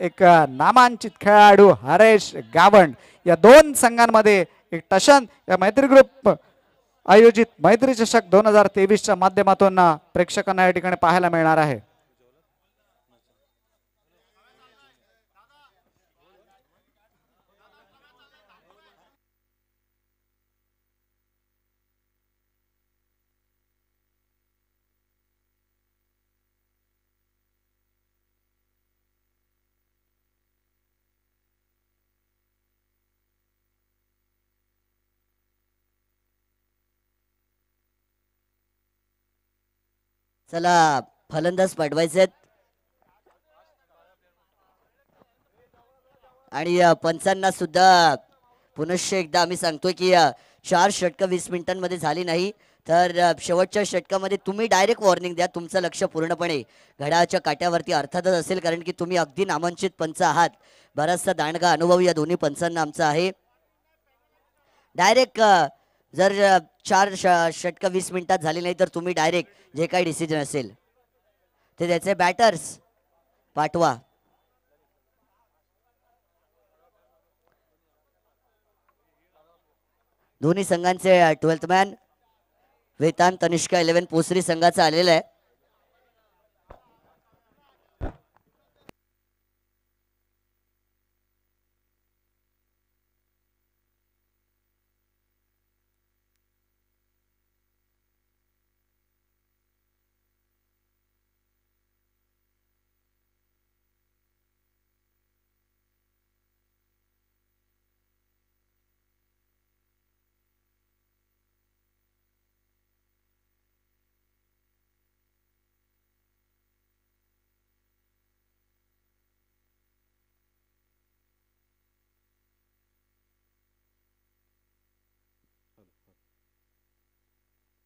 एक नामांकित खेळाडू हरेश गावंड या दोन संघांमध्ये एक टशन या मैत्री ग्रुप आयोजित मैत्री चषक 2023च्या माध्यमातून प्रेक्षकांना या ठिकाणी पाहायला मिळणार आहे. चला फलंदाज पाठवायचे आणि पंचांना सुद्धा पुनश्च एकदा आम्ही सांगतोय की 4 षटकं 20 मिनिटांमध्ये झाली नाही तर शेवटच्या षटकामध्ये तुम्ही डायरेक्ट वॉर्निंग द्या. तुमचं लक्ष पूर्णपणे घड्याळाच्या काट्यावरती अर्थातच असेल, कारण की तुम्ही अगदी नामांकित पंच आहात. बराचसा दांडगा अनुभव या दोन्ही पंचांना आमचा आहे. डायरेक्ट जर 4 षटकं 20 मिनिटात झाली नाही तर तुम्ही डायरेक्ट जे काही डिसिजन असेल ते त्याचे बॅटर्स पाठवा. दोन्ही संघांचे 12th मॅन वेतान तनिष्का 11 पोसरी संघाचा आलेला आहे.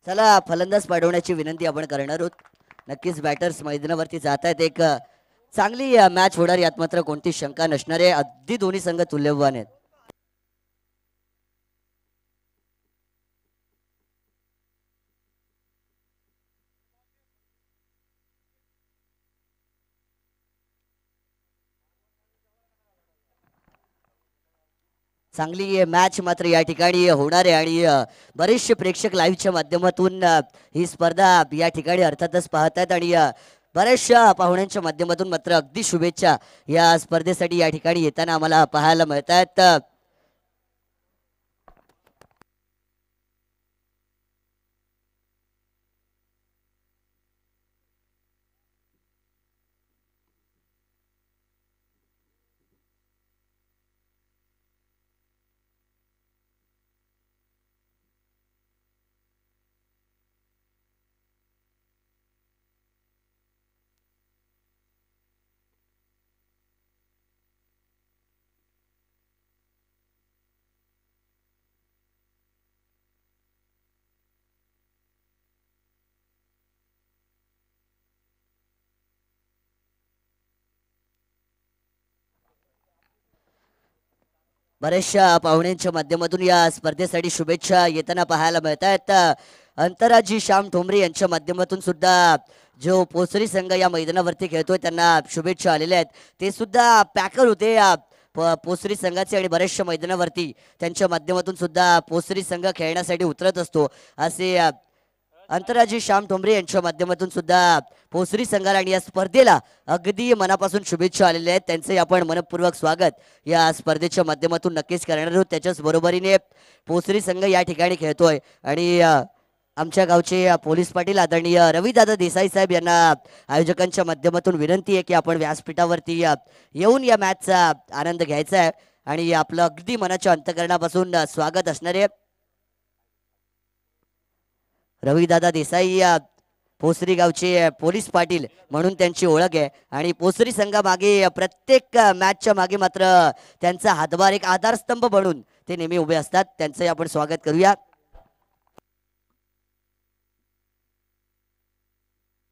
चला फलंदाज पाठवण्याची विनंती आपण करणार आहोत. नक्कीच बॅटर्स मैदानावरती जात आहेत. एक चांगली मॅच होणार यात मात्र कोणती शंका नसणार आहे. अगदी दोन्ही संघ तुल्यवान आहेत. चांगली मॅच मात्र या ठिकाणी होणार आहे आणि बरेचसे प्रेक्षक लाईव्हच्या माध्यमातून ही स्पर्धा या ठिकाणी अर्थातच पाहत आहेत आणि बऱ्याचशा पाहुण्यांच्या माध्यमातून मात्र अगदी शुभेच्छा या स्पर्धेसाठी या ठिकाणी येताना आम्हाला पाहायला मिळत आहेत. बऱ्याचशा पाहुण्यांच्या माध्यमातून या स्पर्धेसाठी शुभेच्छा येताना पाहायला मिळत आहेत. अंतराजी श्याम ठोंबरे यांच्या माध्यमातून सुद्धा जो पोसरी संघ या मैदानावरती खेळतोय त्यांना शुभेच्छा आलेल्या आहेत. ते सुद्धा पॅकर होते पोसरी संघाचे आणि बऱ्याचशा मैदानावरती त्यांच्या माध्यमातून सुद्धा पोसरी संघ खेळण्यासाठी उतरत असतो. असे अंतराजी श्याम ठोंबरे यांच्या माध्यमातून सुद्धा पोसरी संघाला आणि या स्पर्धेला अगदी मनापासून शुभेच्छा आलेल्या आहेत. त्यांचे आपण मनपूर्वक स्वागत या स्पर्धेच्या माध्यमातून नक्कीच करणार आहोत. त्याच्याच बरोबरीने पोसरी संघ या ठिकाणी खेळतोय आणि आमच्या गावचे पोलीस पाटील आदरणीय रविदादा देसाई साहेब यांना आयोजकांच्या माध्यमातून विनंती आहे की आपण व्यासपीठावरती येऊन या मॅचचा आनंद घ्यायचा आहे आणि आपलं अगदी मनाच्या अंतःकरणापासून स्वागत असणार आहे. रविदादा देसाई पोसरी गावचे पोलीस पाटील म्हणून त्यांची ओळख आहे आणि पोसरी संघामागे प्रत्येक मॅचच्या मागे मात्र त्यांचा हातभार एक आधारस्तंभ बनून ते नेहमी उभे असतात. त्यांचे आपण स्वागत करूया.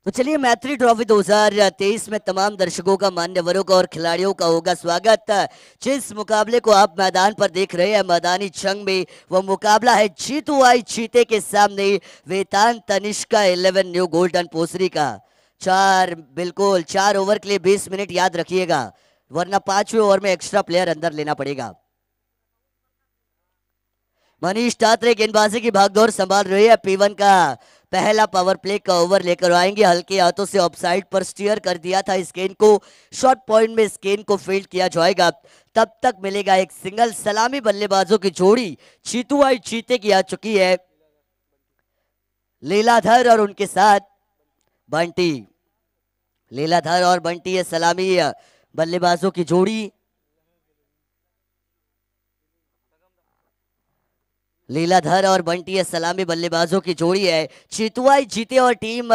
तो चलिए मैत्री ट्रॉफी 2023 में तमाम दर्शकों का, मान्यवरों का और खिलाड़ियों का होगा स्वागत. जिस मुकाबले को आप मैदान पर देख रहे हैं मैदानी जंग में वो मुकाबला है जीतू आई चीते के सामने वेतान तनिष्का 11 न्यू गोल्डन पोसरी का. 4 ओवर के लिए 20 मिनट याद रखिएगा. वरना 5वें ओवर में एक्स्ट्रा प्लेयर अंदर लेना पड़ेगा। मनीष टात्रे गेंदबाजी की भागदौड़ संभाल रही है। P1 का पहला पावर प्ले का ओवर लेकर आएंगे। हल्के हाथों से ऑफसाइड पर स्टीयर कर दिया था इस गेंद को। शॉर्ट पॉइंट में इस गेंद को फील्ड किया जाएगा। तब तक मिलेगा एक सिंगल। सलामी बल्लेबाजों की जोड़ी चीतुआई चीते की आ चुकी है। लीलाधर और उनके साथ बंटी। लीलाधर और बंटी है सलामी बल्लेबाजों की जोड़ी। लीलाधर और बंटी है सलामी बल्लेबाजों की जोड़ी है। चितुआई जीते और टीम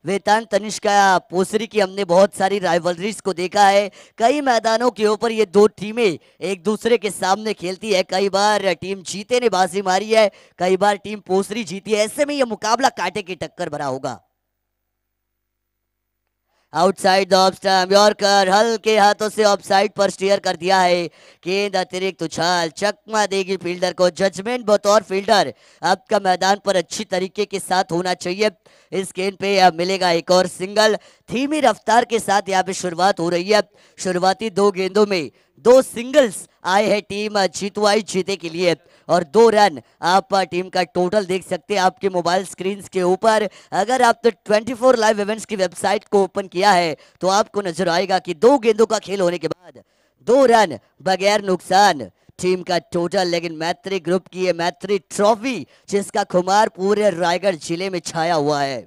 वेदांत तनिष्का पोसरी की हमने बहुत सारी राइवलरीज को देखा है। कई मैदानों के ऊपर ये दो टीमें एक दूसरे के सामने खेलती है। कई बार टीम जीते ने बाजी मारी है, कई बार टीम पोसरी जीती है। ऐसे में यह मुकाबला कांटे की टक्कर भरा होगा। Outside the off stump, yorker हल्के हाथों से ऑफसाइड पर स्टीयर कर दिया है। गेंद अतिरिक्त उछाल चकमा देगी फील्डर को। जजमेंट बतौर फील्डर आपका मैदान पर अच्छी तरीके के साथ होना चाहिए। इस गेंद पे अब मिलेगा एक और सिंगल। धीमी रफ्तार के साथ यहाँ पे शुरुआत हो रही है। शुरुआती दो गेंदों में दो सिंगल्स आए हैं टीम जीतुआई जीते के लिए और 2 रन आप टीम का टोटल देख सकते हैं आपके मोबाइल स्क्रीन के ऊपर। अगर आप तो 24 लाइव इवेंट्स की वेबसाइट को ओपन किया है तो आपको नजर आएगा कि 2 गेंदों का खेल होने के बाद 2 रन बगैर नुकसान टीम का टोटल। लेकिन मैत्री ग्रुप की ये मैत्री ट्रॉफी जिसका खुमार पूरे रायगढ़ जिले में छाया हुआ है।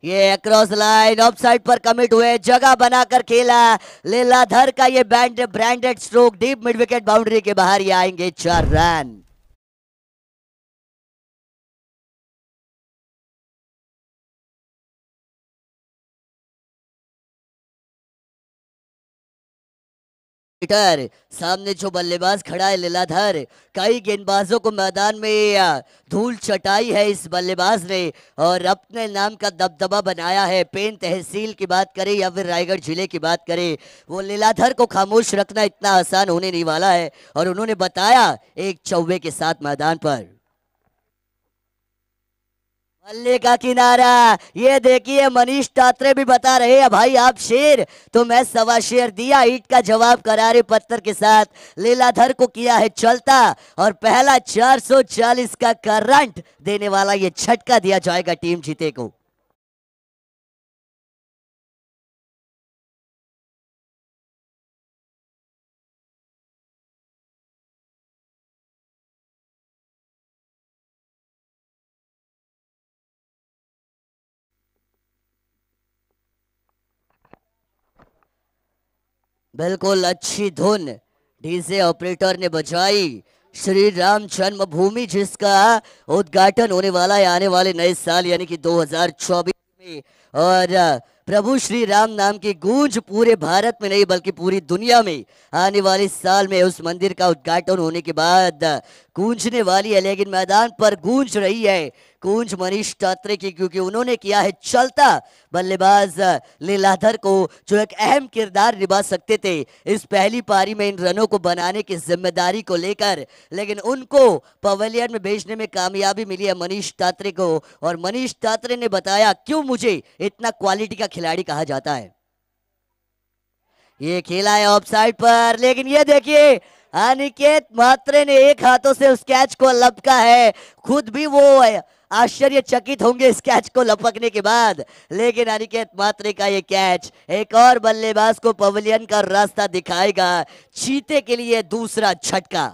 ये क्रॉस लाइन ऑफ साइड पर कमिट हुए, जगह बनाकर खेला लीलाधर का ये branded stroke deep mid wicket boundary के बाहर ये आएंगे 4 रन। सामने जो बल्लेबाज खड़ा है लीलाधर, कई गेंदबाजों को मैदान में धूल चटाई है इस बल्लेबाज ने और अपने नाम का दबदबा बनाया है। पेन तहसील की बात करें या फिर रायगढ़ जिले की बात करें, वो लीलाधर को खामोश रखना इतना आसान होने नहीं वाला है और उन्होंने बताया एक चौवे के साथ मैदान पर। मल्ले का किनारा, ये देखिए मनीष टात्रे भी बता रहे हैं भाई आप शेर तो मैं सवा शेर। दिया ईट का जवाब करारे पत्थर के साथ। लीलाधर को किया है चलता और पहला 440 का करंट देने वाला ये झटका दिया जाएगा टीम जीते को। बिल्कुल अच्छी धुन डीजे ऑपरेटर ने बजाई। श्री राम जन्मभूमि जिसका उद्घाटन होने वाला है आने वाले नए साल यानी कि 2024 में और प्रभु श्री राम नाम की गूंज पूरे भारत में नहीं बल्कि पूरी दुनिया में आने वाले साल में उस मंदिर का उद्घाटन होने के बाद गूंजने वाली है। लेकिन मैदान पर गूंज रही है गूंज मनीष टात्रे की क्योंकि उन्होंने किया है चलता बल्लेबाज लीलाधर को जो एक अहम किरदार निभा सकते थे इस पहली पारी में इन रनों को बनाने की जिम्मेदारी को लेकर। लेकिन उनको पवेलियन में भेजने में कामयाबी मिली है मनीष टात्रे को और मनीष टात्रे ने बताया क्यों मुझे इतना क्वालिटी का खिलाड़ी कहा जाता है। ये खेला है ऑफसाइड पर लेकिन ये देखिए अनिकेत मात्रे ने एक हाथों से उस कैच को लपका है। खुद भी वो आश्चर्यचकित होंगे इस कैच को लपकने के बाद। लेकिन अनिकेत मात्रे का ये कैच एक और बल्लेबाज को पवेलियन का रास्ता दिखाएगा। चीते के लिए दूसरा झटका।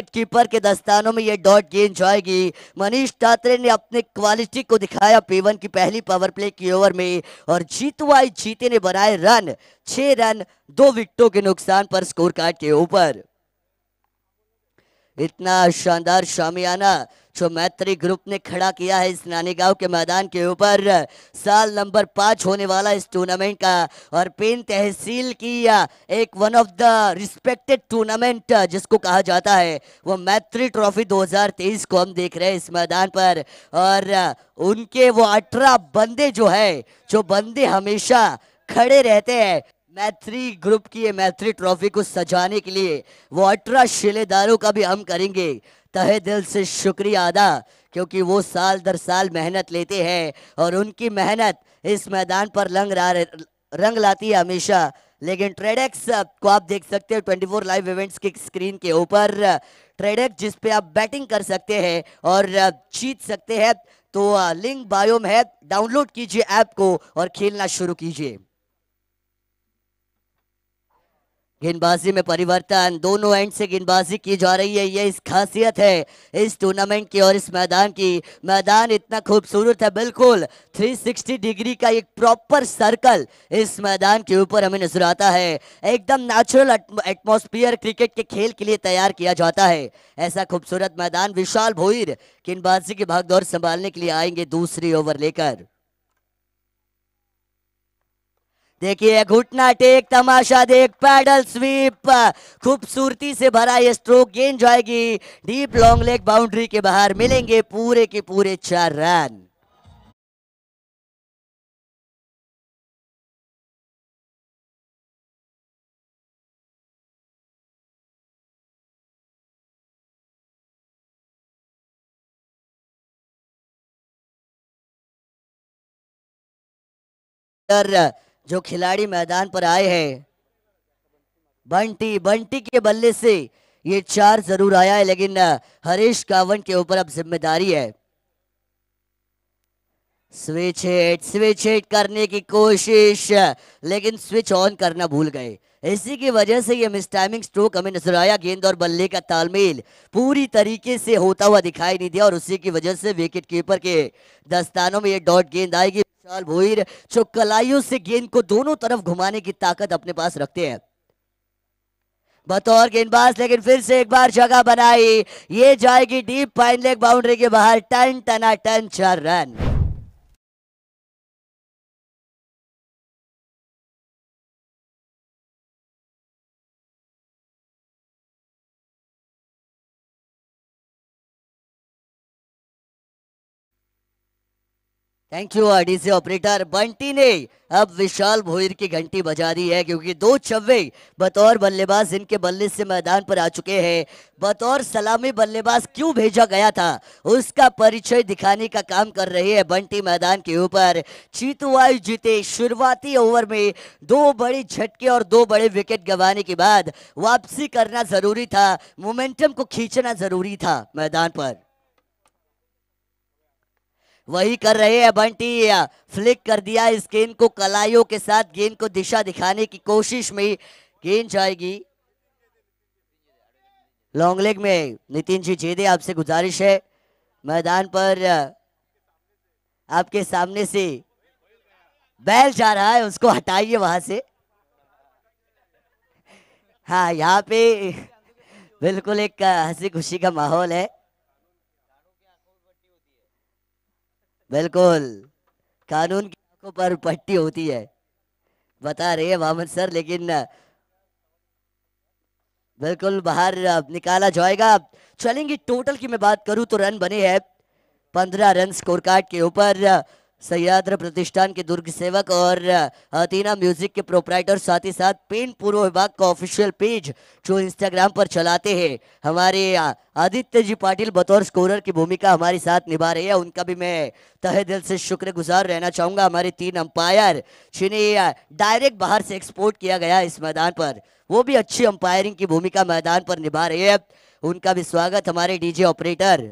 कीपर के दस्तानों में ये डॉट गेंद जाएगी। मनीष तात्रे ने अपने क्वालिटी को दिखाया P1 की पहली पावर प्ले की ओवर में और जीतुआई जीते ने बनाए रन, 6 रन 2 विकेटों के नुकसान पर स्कोर कार्ड के ऊपर। इतना शानदार शामियाना जो मैत्री ग्रुप ने खड़ा किया है इस नानीगांव के मैदान के ऊपर, साल नंबर 5 होने वाला इस टूर्नामेंट का और पेन तहसील की एक one of the respected tournament जिसको कहा जाता है वो मैत्री ट्रॉफी 2023 को हम देख रहे हैं इस मैदान पर। और उनके वो 18 बंदे जो बंदे हमेशा खड़े रहते हैं मैत्री ग्रुप की ये मैत्री ट्रॉफी को सजाने के लिए, वो 18 शिलेदारों का भी हम करेंगे तहे दिल से शुक्रिया अदा, क्योंकि वो साल दर साल मेहनत लेते हैं और उनकी मेहनत इस मैदान पर रंग लाती है हमेशा। लेकिन ट्रेडेक्स को आप देख सकते हैं 24 लाइव इवेंट्स की स्क्रीन के ऊपर, ट्रेडेक्स जिस पे आप बैटिंग कर सकते हैं और जीत सकते हैं। तो लिंक बायो में है, डाउनलोड कीजिए ऐप को और खेलना शुरू कीजिए। गेंदबाजी में परिवर्तन, दोनों एंड से गेंदबाजी की जा रही है, ये इस खासियत है इस टूर्नामेंट की और इस मैदान की। मैदान इतना खूबसूरत है, बिल्कुल 360 डिग्री का एक प्रॉपर सर्कल इस मैदान के ऊपर हमें नजर आता है। एकदम नेचुरल एटमॉस्फेयर क्रिकेट के खेल के लिए तैयार किया जाता है ऐसा खूबसूरत मैदान। विशाल भोईर गेंदबाजी की भागदौड़ संभालने के लिए आएंगे दूसरी ओवर लेकर। देखिए घुटना टेक, तमाशा देख, पैडल स्वीप, खूबसूरती से भरा ये स्ट्रोक, गेंद जाएगी डीप लॉन्ग लेग बाउंड्री के बाहर, मिलेंगे पूरे के पूरे 4 रन। जो खिलाड़ी मैदान पर आए हैं, बंटी के बल्ले से ये 4 जरूर आया है, लेकिन हरीश कावन के ऊपर अब जिम्मेदारी है। स्विच हिट करने की कोशिश, लेकिन स्विच ऑन करना भूल गए, इसी की वजह से ये मिस टाइमिंग स्ट्रोक हमें नजर आया। गेंद और बल्ले का तालमेल पूरी तरीके से होता हुआ दिखाई नहीं दिया और उसी की वजह से विकेट कीपर के दस्तानों में ये डॉट गेंद आएगी। विशाल भोईर जो कलाइयों से गेंद को दोनों तरफ घुमाने की ताकत अपने पास रखते हैं बतौर गेंदबाज, लेकिन फिर से एक बार जगह बनाई, ये जाएगी डीप फाइन लेग बाउंड्री के बाहर, टन टना टन 4 run. Thank you DC operator. Bunty ने अब विशाल भोईर की घंटी बजा दी है, क्योंकि 2 छक्के बतौर बल्लेबाज इनके बल्ले से मैदान पर आ चुके हैं। बतौर सलामी बल्लेबाज क्यों भेजा गया था उसका परिचय दिखाने का काम कर रहे हैं बंटी मैदान के ऊपर। जीतुआई जीते शुरुआती ओवर में 2 बड़े झटके और 2 बड़े विकेट गंवाने के बाद वापसी करना जरूरी था, मोमेंटम को खींचना जरूरी था मैदान पर, वही कर रहे हैं बंटी। फ्लिक कर दिया इस गेंद को कलाइयों के साथ, गेंद को दिशा दिखाने की कोशिश में, गेंद जाएगी लॉन्ग लेग में। नितिन जी जेदे आपसे गुजारिश है, मैदान पर आपके सामने से बैल जा रहा है, उसको हटाइए वहां से। हाँ, यहाँ पे बिल्कुल एक हंसी खुशी का माहौल है, बिल्कुल कानून की आंखों पर पट्टी होती है, बता रहे हैं वामन सर, लेकिन बिल्कुल बाहर निकाला जाएगा। चलेंगे टोटल की मैं बात करूं तो रन बने हैं 15 रन स्कोर कार्ड के ऊपर। सह्याद्री प्रतिष्ठान के दुर्ग सेवक और अतीना म्यूजिक के प्रोपराइटर, साथ ही साथ पेन पूर्व विभाग का ऑफिशियल पेज जो इंस्टाग्राम पर चलाते हैं, हमारे आदित्य जी पाटिल बतौर स्कोरर की भूमिका हमारे साथ निभा रहे हैं, उनका भी मैं तहे दिल से शुक्रगुजार रहना चाहूंगा। हमारे 3 अंपायर जिन्हें डायरेक्ट बाहर से एक्सपोर्ट किया गया इस मैदान पर, वो भी अच्छी अंपायरिंग की भूमिका मैदान पर निभा रहे हैं, उनका भी स्वागत। हमारे डीजे ऑपरेटर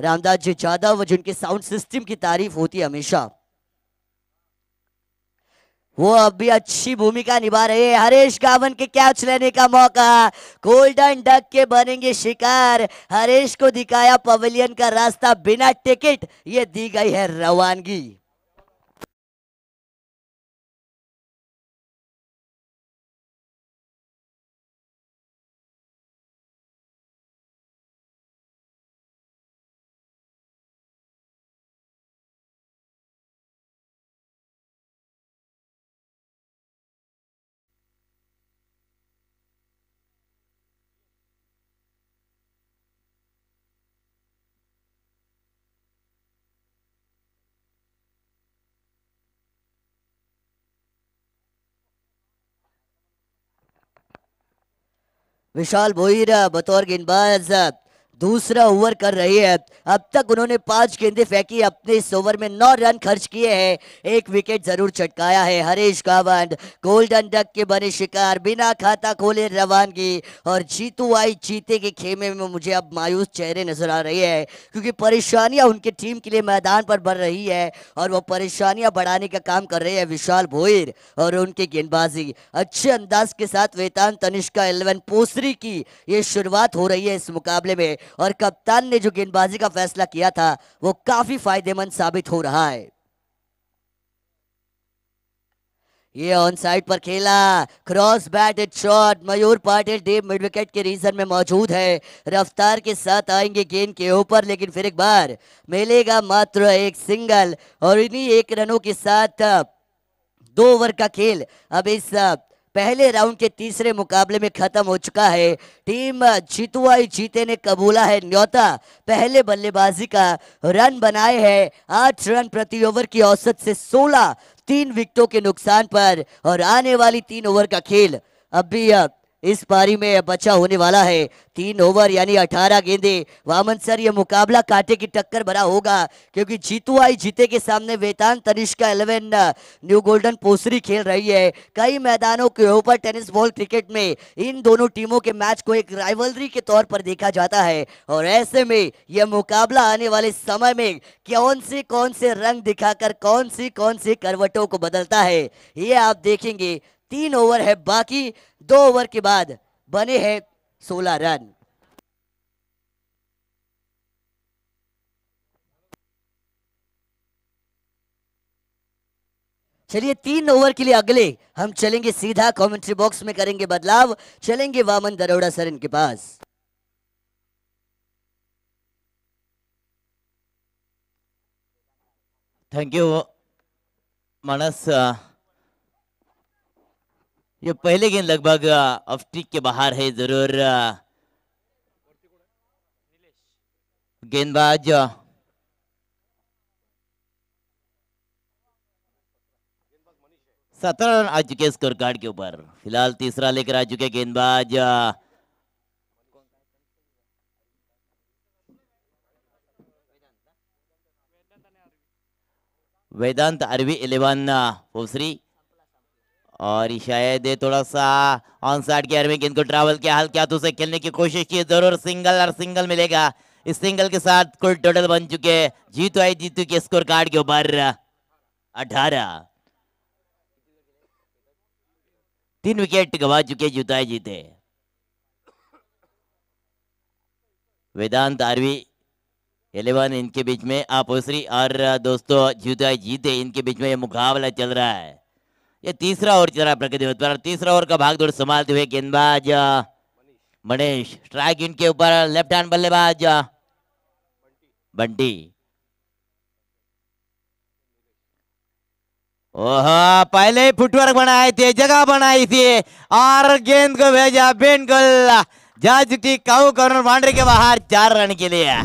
रामदास जी यादव, जिनके साउंड सिस्टम की तारीफ होती है हमेशा, वो अभी अच्छी भूमिका निभा रहे हैं। हरीश गावन के कैच लेने का मौका, गोल्डन डक के बनेंगे शिकार। हरीश को दिखाया पवेलियन का रास्ता, बिना टिकट ये दी गई है रवानगी। विशाल भोईर बतौर गेंदबाज दूसरा ओवर कर रही है। अब तक उन्होंने 5 गेंदें फेंकी, अपने इस ओवर में 9 रन खर्च किए हैं, एक विकेट जरूर चटकाया है। हरीश गावंड गोल्डन डक के बने शिकार, बिना खाता खोले रवानगी। और जीतू आई जीते के खेमे में मुझे अब मायूस चेहरे नजर आ रही है, क्योंकि परेशानियां उनके टीम के लिए मैदान पर बढ़ रही है और वो परेशानियां बढ़ाने का काम कर रहे हैं विशाल भोईर और उनके गेंदबाजी। अच्छे अंदाज के साथ वेदांत तनिष्का 11 पोसरी की ये शुरुआत हो रही है इस मुकाबले में, और कप्तान ने जो गेंदबाजी का फैसला किया था वो काफी फायदेमंद साबित हो रहा है। ये ऑन साइड पर खेला, cross batted shot. Mayur Patil deep mid wicket के रीजन में मौजूद है, रफ्तार के साथ आएंगे गेंद के ऊपर, लेकिन फिर एक बार मिलेगा मात्र एक सिंगल। और इन्हीं 1 रनों के साथ 2 ओवर का खेल अब इस पहले राउंड के तीसरे मुकाबले में खत्म हो चुका है। टीम जीतुआई जीते ने कबूला है न्योता पहले बल्लेबाजी का। रन बनाए हैं 8 रन प्रति ओवर की औसत से 16, 3 विकेटों के नुकसान पर। और आने वाली 3 ओवर का खेल अब भी इस पारी में बचा होने वाला है। 3 ओवर यानी 18 गेंदे। वामन सर, ये मुकाबला कांटे की टक्कर भरा होगा, क्योंकि जीतू आई जीते के सामने वेदांत तनिष्का 11 न्यू गोल्डन पोसरी खेल रही है। कई मैदानों के ऊपर टेनिस बॉल क्रिकेट में इन दोनों टीमों के मैच को एक राइवलरी के तौर पर देखा जाता है, और ऐसे में यह मुकाबला आने वाले समय में कौन से रंग दिखाकर कौन सी करवटों को बदलता है, ये आप देखेंगे। 3 ओवर है बाकी, 2 ओवर के बाद बने हैं 16 रन। चलिए 3 ओवर के लिए अगले हम चलेंगे सीधा कमेंट्री बॉक्स में, करेंगे बदलाव, चलेंगे वामन दरोड़ा सर इनके पास। थैंक यू मानस। ये पहले गेंद लगभग ऑफ स्टिक के बाहर है, जरूर गेंदबाज 17 रन आ चुके स्कोर कार्ड के ऊपर। फिलहाल तीसरा लेकर आ चुके गेंदबाज वेदांत अरवी 11 पोसरी। और शायद ये थोड़ा सा ऑन साइड के में गेंद को ट्रैवल किया, हल्के हाथों से खेलने की कोशिश की, जरूर सिंगल और सिंगल मिलेगा। इस सिंगल के साथ कुल टोटल बन चुके जीतू आई जीतू के स्कोर कार्ड के ऊपर 18। 3 विकेट गवा चुके जीतू आई जीते। वेदांत आरवी 11 इनके बीच में आपोसरी और दोस्तों जीतू आई जीते, इनके बीच में ये मुकाबला चल रहा है। ये तीसरा ओवर चल रहा है प्रगति पर। तीसरा ओवर का भागदौड़ संभालते हुए गेंदबाज मनीष, स्ट्राइक इनके ऊपर लेफ्ट हैंड बल्लेबाज बंटी। ओह, पहले ही फुटवर्क बनाए थे, जगह बनाई थी और गेंद को भेजा बिल्कुल जा चुकी काऊ कॉर्नर बाउंड्री के बाहर 4 रन के लिए।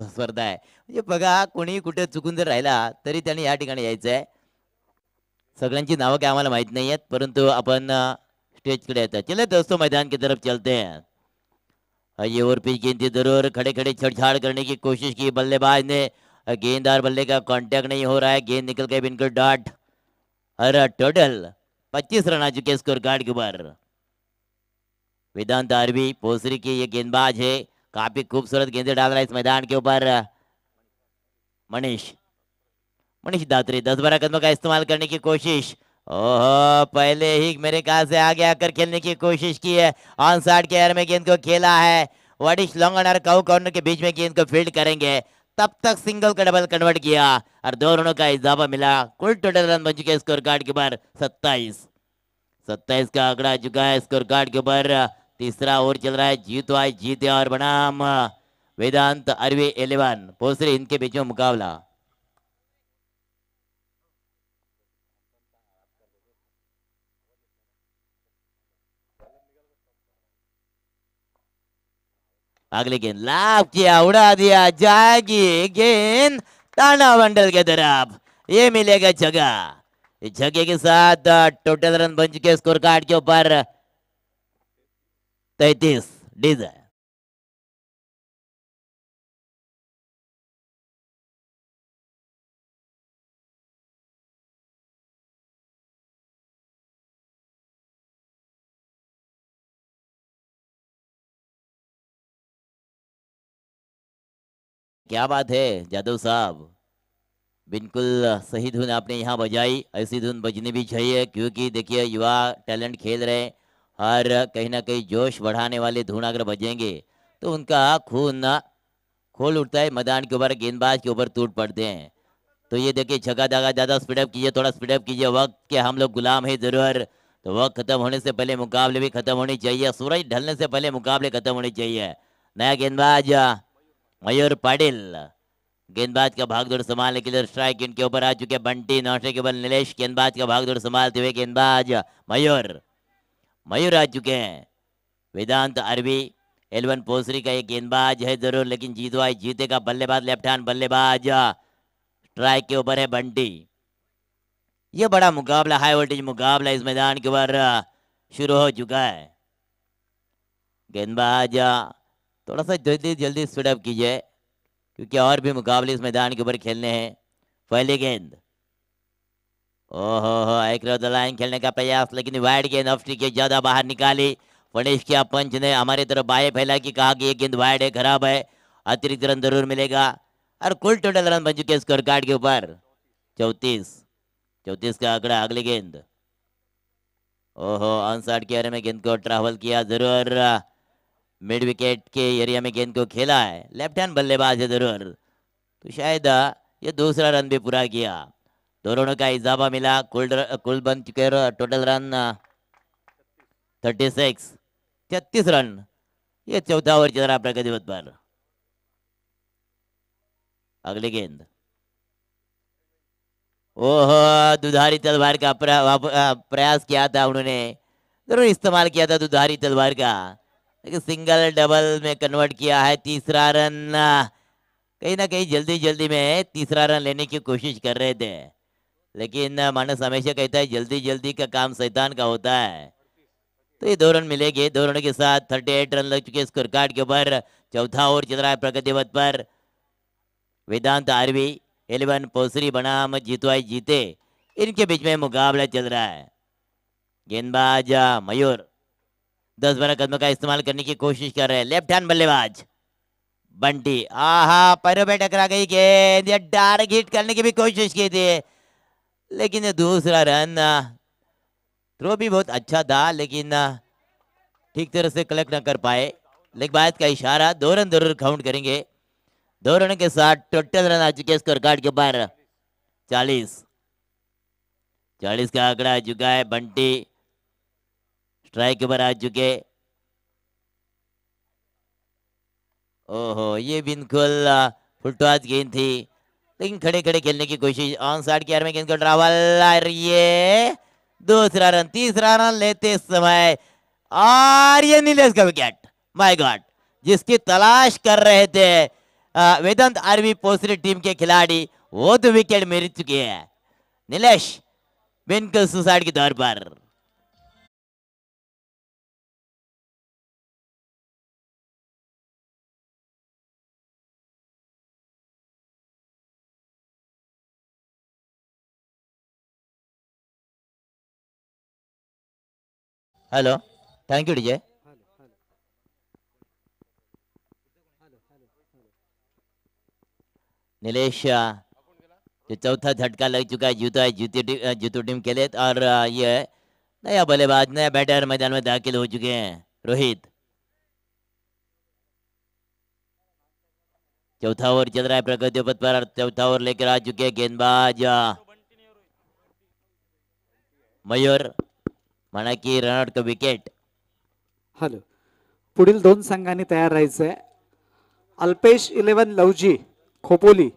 स्पर्धा आहे म्हणजे बघा कोणी कुठे चुकून जर राहिला तरी त्यांनी या ठिकाणी यायचं आहे. सगळ्यांची नावं काय आम्हाला माहित नाही आहेत परंतु आपण स्टेजकडे येतात. चले दोस्तों मैदान की तरफ चलते हैं. ये ओवर पिच गेंद थी जरूर खड़े खड़े छेड़छाड़ करने की कोशिश की बल्लेबाज ने. गेंददार बल्ले का कांटेक्ट नहीं हो रहा है. गेंद निकल गई बिल्कुल डॉट और टोटल 25 रन आ चुके स्कोर कार्ड के ऊपर. वेदांत आरवी पोसरी की ये गेंदबाज है. काफी खूबसूरत गेंदे डाल रहा है इस मैदान के ऊपर. मनीष मनीष दात्रे 10-12 कदमों का इस्तेमाल करने की कोशिश. ओहो पहले ही मेरे ख्याल से आगे आकर खेलने की कोशिश की है. ऑन साइड के एयर में गेंद को खेला है. वडिश लॉन्ग और काउ कॉर्नर के बीच में गेंद को फील्ड करेंगे. तब तक सिंगल का डबल कन्वर्ट किया और 2 रनों का इजाफा मिला. कुल टोटल रन बन चुके स्कोर कार्ड के ऊपर 27 का आंकड़ा आ चुका है स्कोर कार्ड के ऊपर. तीसरा ओवर चल रहा है. जीतो आए जीते और बनाम वेदांत आरवी 11 पोसरी इनके बीच में मुकाबला. अगली गेंद लाभ किया उड़ा दिया जाएगी गेंद ताना मंडल के तरफ. ये मिलेगा जगह. इस जगह के साथ टोटल रन बन चुके स्कोर कार्ड के ऊपर 33 डीज. क्या बात है जादव साहब. बिल्कुल सही धुन आपने यहाँ बजाई. ऐसी धुन बजनी भी चाहिए क्योंकि देखिए युवा टैलेंट खेल रहे हैं और कहीं ना कहीं जोश बढ़ाने वाले धुन अगर बजेंगे तो उनका खून खोल उठता है मैदान के ऊपर. गेंदबाज के ऊपर टूट पड़ते हैं. तो ये देखिए छक्का दागा ज़्यादा स्पीडअप कीजिए थोड़ा स्पीडअप कीजिए. वक्त के हम लोग गुलाम है जरूर. तो वक्त खत्म होने से पहले मुकाबले भी खत्म होनी चाहिए. सूरज ढलने से पहले मुकाबले खत्म होने चाहिए. नया गेंदबाज मयूर पाटिल. गेंदबाज का भागदौड़ संभालने के लिए स्ट्राइक इनके ऊपर आ चुके बंटी. नौशे के बल नीलेश. गेंदबाज का भागदौड़ संभालते हुए गेंदबाज मयूर आ चुके हैं. वेदांत आरवी 11 पोसरी का एक गेंदबाज है जरूर लेकिन जीतो आई जीते का बल्लेबाज लेफ्ट हैंड बल्लेबाज. स्ट्राइक के ऊपर है बंटी. यह बड़ा मुकाबला हाई वोल्टेज मुकाबला इस मैदान के ऊपर शुरू हो चुका है. गेंदबाज थोड़ा सा जल्दी जल्दी स्पीडअप कीजिए क्योंकि और भी मुकाबले इस मैदान के ऊपर खेलने हैं. पहली गेंद ओहो एक लाइन खेलने का प्रयास लेकिन वाइड गेंद ऑफ स्ट्रिक के ज्यादा बाहर निकाली. फणेश किया पंच ने हमारी तरफ बाएं फैला की कहा कि ये गेंद वाइड है खराब है. अतिरिक्त रन जरूर मिलेगा और कुल टोटल रन बन चुके स्कोर कार्ड के ऊपर 34 का आंकड़ा. अगली गेंद ओहो ऑन साइड के एरिया में गेंद को ट्रैवल किया जरूर. मिड विकेट के एरिया में गेंद को खेला है. लेफ्ट हैंड बल्लेबाज है जरूर तो शायद ये दूसरा रन भी पूरा किया. 2 रनों का इजाफा मिला. कुल बन चुके टोटल रन 36 रन. ये चौथा ओवर चल रहा है प्रगति पथ पर. अगली गेंद ओहो दुधारी तलवार का प्रयास किया था उन्होंने. जरूर इस्तेमाल किया था दुधारी तलवार का लेकिन सिंगल डबल में कन्वर्ट किया है. तीसरा रन कहीं ना कहीं जल्दी में तीसरा रन लेने की कोशिश कर रहे थे लेकिन मानस हमेशा कहता है जल्दी का काम शैतान का होता है. तो ये 2 रन मिलेंगे. 2 रनों के साथ 38 रन लग चुके स्कोर कार्ड के ऊपर. चौथा ओवर चल रहा है प्रगति पथ पर. वेदांत आरवी 11 पोसरी बनाम जीतो आई जीते इनके बीच में मुकाबला चल रहा है. गेंदबाज मयूर 10-12 कदमों का इस्तेमाल करने की कोशिश कर रहे हैं. लेफ्ट हैंड बल्लेबाज बंटी. आहा पैरों पे टकरा गई गेंद. ये डायरेक्ट हिट करने की भी कोशिश की थी लेकिन ये दूसरा रन थ्रो भी बहुत अच्छा था लेकिन ठीक तरह से कलेक्ट न कर पाए. लेग बात का इशारा. 2 रन जरूर काउंट करेंगे. 2 रनों के साथ टोटल रन आ चुके स्कोर कार्ड के ऊपर 40 का आंकड़ा आ चुका है. बंटी स्ट्राइक के ऊपर आ चुके. ओहो ये बिल्कुल फुटवाज गेंद थी लेकिन खड़े खेलने की कोशिश. ऑन साइड के एयर में गेंद को ट्रैवल. ये दूसरा रन. तीसरा रन लेते समय और ये नीलेश का विकेट. माय गॉड जिसकी तलाश कर रहे थे वेदांत आरवी पोसरी टीम के खिलाड़ी वो तो विकेट मिल चुके हैं। नीलेश बिल्कुल सुसाइड के तौर पर। Hello, thank you DJ. Nilesh जो चौथा झटका लग चुका है जीतो टीम के लिए, और ये नया बल्लेबाज नया बैटर मैदान में दाखिल हो चुके हैं। रोहित, चौथा ओवर चल रहा है प्रगति पथ पर, चौथा ओवर लेकर आ चुके हैं गेंदबाज मयूर, म्हणा की रनआउट का विकेट। हॅलो, पुढील दोन संघांनी तयार राहायचंय. अल्पेश 11 लवजी खोपोली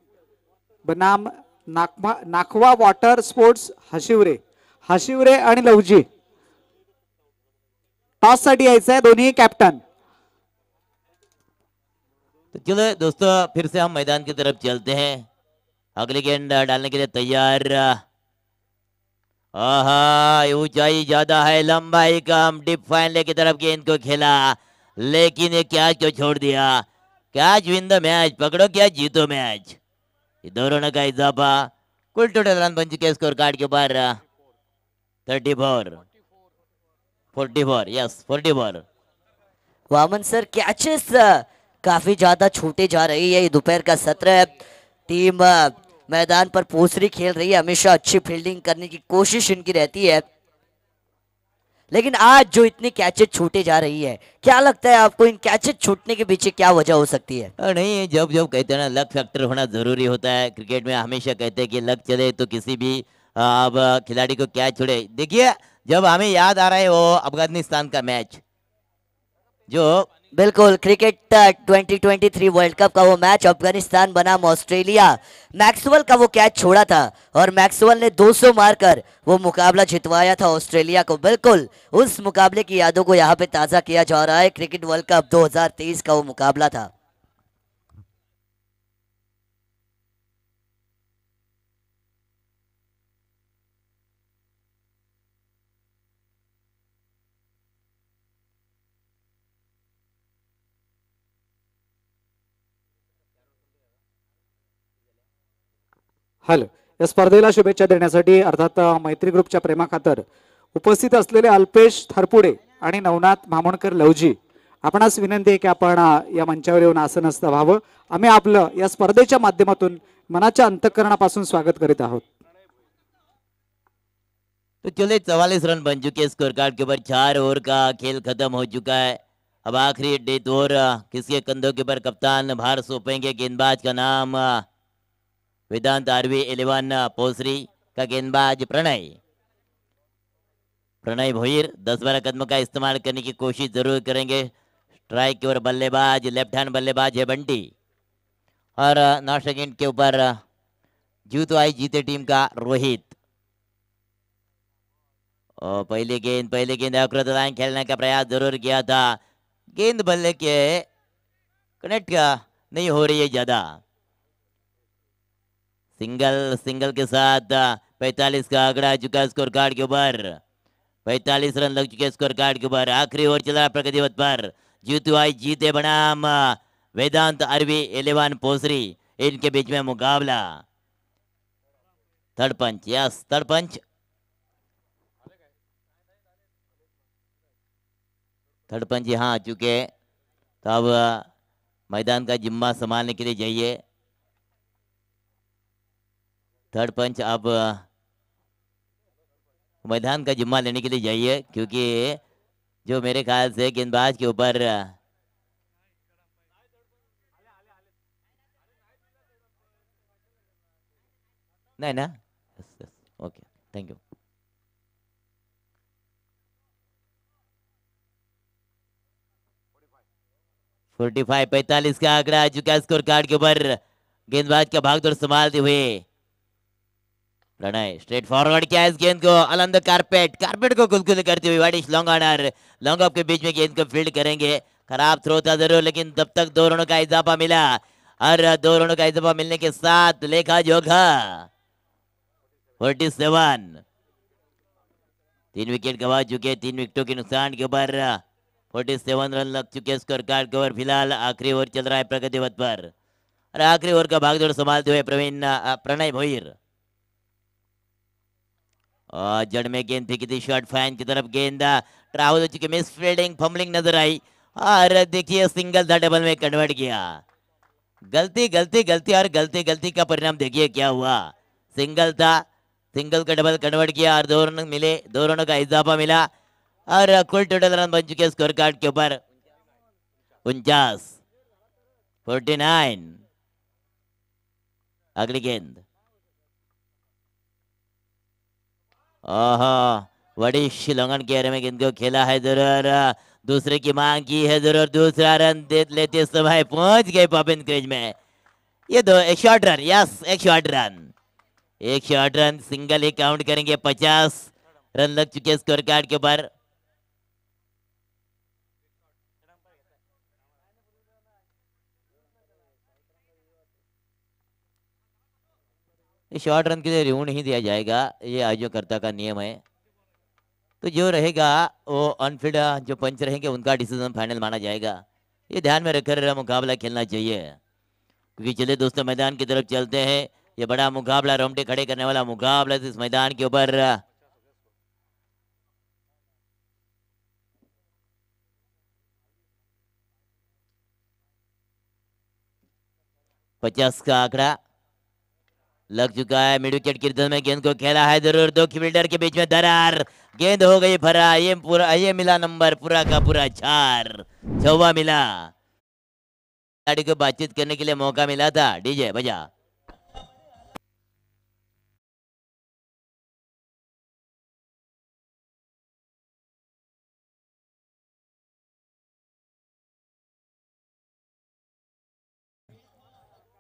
बनाम नाखवा वॉटर स्पोर्ट्स हशिवरे आणि लवजी. टॉस साठी यायचंय दोन्ही कॅप्टन. तो चलो दोस्तों, फिर से हम मैदान की तरफ चलते हैं। अगली गेंद डालने के लिए तैयार। आहा, ऊंचाई ज्यादा है, लंबाई कम, डिप फाइनल की तरफ गेंद को खेला, लेकिन ये कैच को छोड़ दिया। कैच विन द मैच, पकड़ो क्या जीतो मैच। ये दो रनों का इजाफा, कुल टोटल रन बन चुके स्कोर कार्ड के ऊपर 44, यस 44। वामन सर, कैचेस काफी ज्यादा छूटे जा रही है। ये दोपहर का सत्र है, टीम मैदान पर पोसरी खेल रही है, हमेशा अच्छी फील्डिंग करने की कोशिश इनकी रहती है, लेकिन आज जो इतनी कैचेस छूटे जा रही है, क्या लगता है आपको इन कैचेस छूटने के पीछे क्या वजह हो सकती है? नहीं, जब जब कहते हैं ना लक फैक्टर होना जरूरी होता है क्रिकेट में, हमेशा कहते हैं कि लक चले तो किसी भी अब खिलाड़ी को कैच छोड़े। देखिए, जब हमें याद आ रहा है वो अफगानिस्तान का मैच, जो बिल्कुल क्रिकेट 2023 वर्ल्ड कप का वो मैच, अफगानिस्तान बनाम ऑस्ट्रेलिया, मैक्सवेल का वो कैच छोड़ा था और मैक्सवेल ने 200 मारकर वो मुकाबला जितवाया था ऑस्ट्रेलिया को। बिल्कुल उस मुकाबले की यादों को यहाँ पे ताजा किया जा रहा है। क्रिकेट वर्ल्ड कप 2023 का वो मुकाबला था। हॅलो, या स्पर्धेला शुभेच्छा देण्यासाठी अर्थात मैत्री ग्रुपच्या प्रेमाखातर उपस्थित असलेले अल्पेश थरपुडे आणि नवनाथ मामोणकर लवजी, आपणास विनंती आहे की आपण या मंचावर येऊन आसनस्थ व्हावं. आम्ही आपलं या स्पर्धेच्या माध्यमातून मनाच्या अंतःकरणापासून स्वागत करीत आहोत. तो चले 44 रन बन चुके हैं स्कोर कार्ड के ऊपर। 4 ओवर का खेल खत्म हो चुका है। अब आखिरी डेथ ओवर किसके कंधों के ऊपर कप्तान भार सौंपेंगे। गेंदबाज का नाम वेदांत आरवी 11 पोसरी का गेंदबाज प्रणय भोईर 10-12 कदमों का इस्तेमाल करने की कोशिश जरूर करेंगे। स्ट्राइक के ऊपर बल्लेबाज लेफ्ट हैंड बल्लेबाज है बंटी, और 9 सेकंड के ऊपर जीते टीम का रोहित। और पहले गेंद अक्रत लाइन खेलने का प्रयास जरूर किया था, गेंद बल्ले के कनेक्ट नहीं हो रही है ज्यादा। सिंगल के साथ 45 का आंकड़ा आ चुका स्कोर कार्ड के ऊपर। 45 रन लग चुके स्कोर कार्ड के ऊपर। आखिरी ओवर चला प्रगति पथ पर। जीते बनाम वेदांत आरवी 11 पोसरी, इनके बीच में मुकाबला। थर्ड पंच, यस थर्ड पंच। थर्ड पंच यहाँ आ चुके हैं, तो अब मैदान का जिम्मा संभालने के लिए जाइए। थर्ड पंच अब मैदान का जिम्मा लेने के लिए जाइए, क्योंकि जो मेरे ख्याल से गेंदबाज के ऊपर नहीं ना, ओके थैंक यू। फोर्टी 45 का आंकड़ा आ चुका स्कोर कार्ड के ऊपर। गेंदबाज का भागदौड़ संभालते हुए प्रणय स्ट्रेट फॉरवर्ड किया इस गेंद को अलंद कारपेट को गुलगुल करते हुए widish long on, long off के बीच में गेंद को फील्ड करेंगे। खराब थ्रो था जरूर, लेकिन तब तक 2 रनों का इजाफा मिला। और दो रनों का इजाफा मिलने के साथ लेखा जोखा 47। 3 विकेट गंवा चुके, 3 विकेटों के नुकसान के ऊपर 47 रन लग चुके स्कोर कार्ड के ऊपर। फिलहाल आखिरी ओवर चल रहा है प्रगति पथ पर और आखिरी ओवर का भागदौड़ संभालते हुए प्रणय भोईर। और जड़ में गेंद फेंकी थी शॉर्ट फैन की तरफ, गेंद ट्रैवल हो चुकी, मिस फील्डिंग फंबलिंग नजर आई और देखिए सिंगल था डबल में कन्वर्ट किया। गलती गलती गलती और गलती गलती का परिणाम देखिए क्या हुआ। सिंगल था, सिंगल का डबल कन्वर्ट किया और 2 रन मिले, 2 रनों का इजाफा मिला और कुल टोटल रन बन चुके स्कोर कार्ड के ऊपर 49। अगली गेंद बड़ी शिलोंगन के एरिया में गेंद को खेला है जरूर, दूसरे की मांग की है जरूर, दूसरा रन दे लेते समय पहुंच गए पॉपिन क्रीज में। ये दो एक शॉर्ट रन, यस एक शॉर्ट रन, एक शॉर्ट रन सिंगल ही काउंट करेंगे। 50 रन लग चुके स्कोर कार्ड के ऊपर। शॉर्ट रन के लिए ऋण नहीं दिया जाएगा, ये आयोजकर्ता का नियम है। तो जो रहेगा वो अनफील्ड जो पंच रहेंगे उनका डिसीजन फाइनल माना जाएगा। ये ध्यान में रखकर मुकाबला खेलना चाहिए, क्योंकि चलिए दोस्तों मैदान की तरफ चलते हैं। ये बड़ा मुकाबला, रोमटे खड़े करने वाला मुकाबला इस मैदान के ऊपर। 50 का आंकड़ा लग चुका है। मिड विकेट की में गेंद को खेला है जरूर, 2 फील्डर के बीच में दरार, गेंद हो गई फरा। ये मिला नंबर पूरा का पूरा 4, 6वां मिला। खिलाड़ी को बातचीत करने के लिए मौका मिला था। डीजे बजा।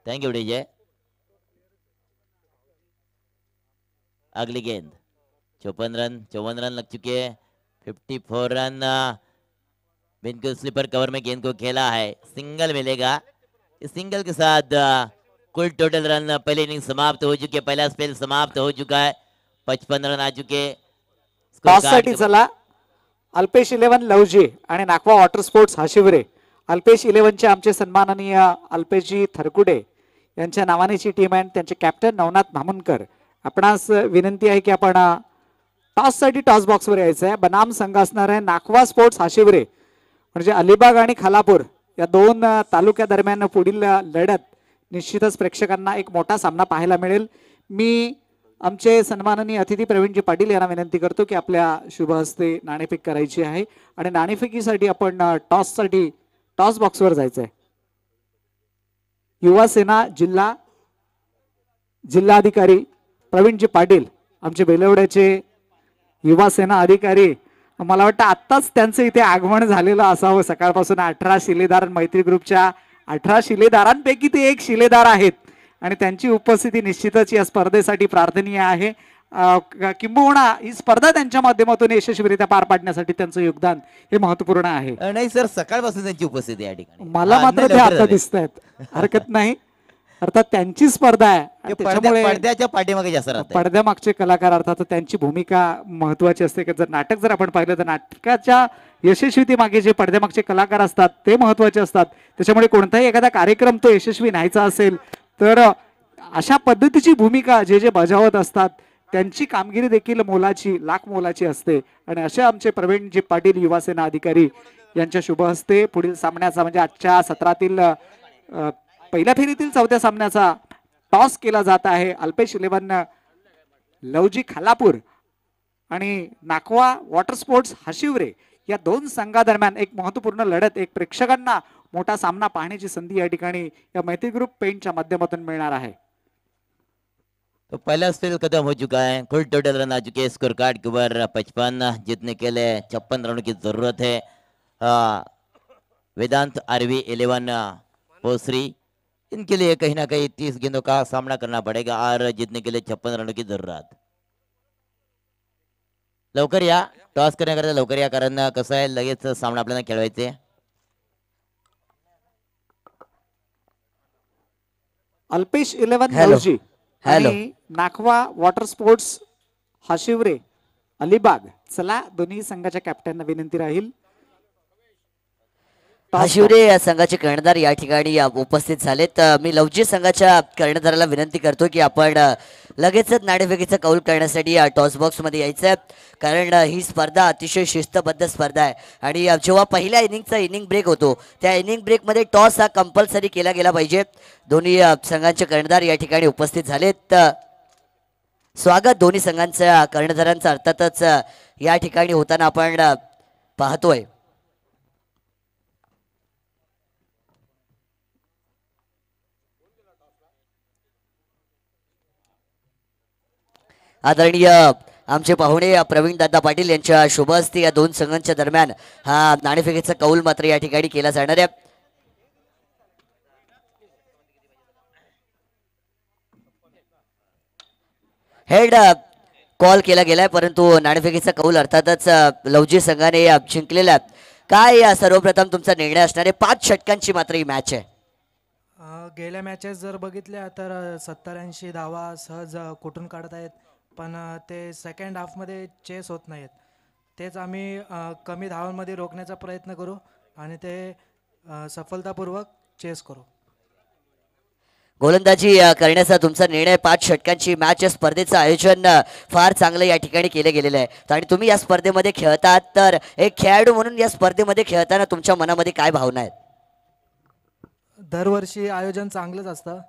Thank you DJ. अगली गेंद 54 रन लग चुके हैं। 54 रन, बिल्कुल स्लीपर कवर में गेंद को खेला है, सिंगल मिलेगा। इस सिंगल के साथ कुल टोटल रन पहले इनिंग समाप्त हो चुके, पहला स्पेल समाप्त हो चुका है। 55 रन आ चुके। टॉससाठी चला अल्पेश 11 लवजी आणि नागवा वॉटर स्पोर्ट्स हाशिवरे। अल्पेश 11 चे आमचे सन्माननीय अल्पेशजी थरकुडे यांच्या नावानेची टीम आहे, त्यांचे कॅप्टन नवनाथ धामणकर। आपणास विनंती आहे की आपण टॉस साठी टॉस बॉक्स वर यायचं आहे। बनाम संघ असणार आहे नागवा स्पोर्ट्स हाशिवरे, म्हणजे अलिबाग आणि खालापूर या 2 तालुक्या दरम्यान पुढील लढत निश्चितच प्रेक्षकांना एक मोठा सामना पाहायला मिळेल। मी आमचे सन्माननीय अतिथी प्रवीणजी पाटील यांना विनंती करतो की आपल्या शुभ हस्ते नाणेफेक करायची आहे आणि नाणेफेकीसाठी आपण टॉस साठी टॉस बॉक्स वर जायचं आहे। युवा सेना जिल्हाधिकारी प्रवीणजी पाटील आमचे बेलवड्याचे युवा सेना अधिकारी, मला वाटतं आत्ताच त्यांचं इथे आगमन झालेलं असावं। सकाळपासून 18 शिलेदार मैत्री ग्रुपच्या 18 शिलेदारांपैकी ते एक शिलेदार आहेत आणि त्यांची उपस्थिती निश्चितच या स्पर्धेसाठी प्रार्थनीय आहे। किंबहुना ही स्पर्धा त्यांच्या माध्यमातून यशस्वीरित्या पार पाडण्यासाठी त्यांचं योगदान हे महत्त्वपूर्ण आहे। नाही सर, सकाळपासून त्यांची उपस्थिती या ठिकाणी मला मात्र ते आता दिसत आहेत, हरकत नाही। अर्थात त्यांची स्पर्धा आहे, त्याच्यामुळे पडद्याच्या पाठीमागे जास्त राहतात। पडद्यामागचे कलाकार अर्थात त्यांची भूमिका महत्त्वाची असते। की जर नाटक जर आपण पाहिलं तर नाटकाच्या यशस्वीते मागे जे पडद्यामागचे कलाकार असतात ते महत्त्वाचे असतात। त्याच्यामुळे कोणताही एखादा कार्यक्रम तो यशस्वी व्हायचा असेल तर अशा पद्धतीची भूमिका जे बजावत असतात त्यांची कामगिरी देखील मोलाची, लाख मोलाची असते। आणि असे आमचे प्रवीणजी पाटील युवा सेना अधिकारी यांच्या शुभ हस्ते पुढील सामन्याचा म्हणजे आजच्या सत्रातील पहिल्या फेरीतील 4थ्या सामन्याचा टॉस केला जात आहे। अल्पेश 11 लवजी खालापूर आणि नाकवा वॉटर स्पोर्ट्स हाशिवरे या 2 संघादरम्यान एक महत्त्वपूर्ण लढत, एक प्रेक्षकांना मोठा सामना पाहण्याची संधी या ठिकाणी या मैत्री ग्रुप पेंटच्या माध्यमातून मिळणार आहे। तो पहला स्पेल खत्म हो चुका है। कुल टोटल रन आ चुके हैं स्कोर कार्ड के ऊपर 55। जीतने के लिए 56 रनों की जरूरत है। वेदांत आरवी 11 पोसरी, इनके लिए कहीं ना कहीं 30 गेंदों का सामना करना पड़ेगा और जीतने के लिए 56 रनों की जरूरत। लवकर या, टॉस करण्याकरता लवकर या, कारण कसं आहे लगेच सामना आपल्याला खेळवायचे। अल्पेश 11 हॅलो. लवजी हॅलो. आणि नाखवा वॉटर स्पोर्ट्स हाशिवरे अलिबाग. चला दोन्ही संघाच्या कॅप्टनना विनंती राहील. हा शिवरे या संघाचे कर्णधार या ठिकाणी उपस्थित झालेत. मी लवजी संघाच्या कर्णधाराला विनंती करतो की आपण लगेचच नाणेफेकीचा कौल करण्यासाठी टॉस बॉक्स मध्ये यायचं आहे, कारण ही स्पर्धा अतिशय शिस्तबद्ध स्पर्धा आहे आणि जेव्हा पहिल्या इनिंगचा इनिंग ब्रेक होतो त्या इनिंग ब्रेकमध्ये टॉस हा कंपल्सरी केला गेला पाहिजे. दोन्ही संघांचे कर्णधार या ठिकाणी उपस्थित झालेत. स्वागत दोन्ही संघांच्या कर्णधारांचं अर्थातच या ठिकाणी होताना आपण पाहतोय. आदरणीय आमचे पाहुणे प्रवीण दादा पाटील यांच्या शुभ हस्ते या दोन संघांच्या दरम्यान हा नाणेफेकीचा कौल मात्र या ठिकाणी केला जाणार आहे. हेड कॉल केला गेलाय, परंतु नाणेफेकीचा कौल अर्थातच लवजी संघाने जिंकलेला आहे. काय सर्वप्रथम तुमचा निर्णय असणार आहे? 5 षटकांची मात्र ही मॅच आहे. गेल्या मॅचेस जर बघितल्या तर 70-80 धावा सहज कुठून काढतायत, पण ते सेकंड हाफमध्ये चेस होत नाहीत. तेच आम्ही कमी धावांमध्ये रोखण्याचा प्रयत्न करू आणि ते सफलतापूर्वक चेस करू. गोलंदाजी करण्याचा तुमचा निर्णय. 5 षटकांची मॅच या स्पर्धेचं आयोजन फार चांगलं या ठिकाणी केलं गेलेलं आहे आणि तुम्ही या स्पर्धेमध्ये खेळतात, तर एक खेळाडू म्हणून या स्पर्धेमध्ये खेळताना तुमच्या मनामध्ये काय भावना आहेत? दरवर्षी आयोजन चांगलंच असतं.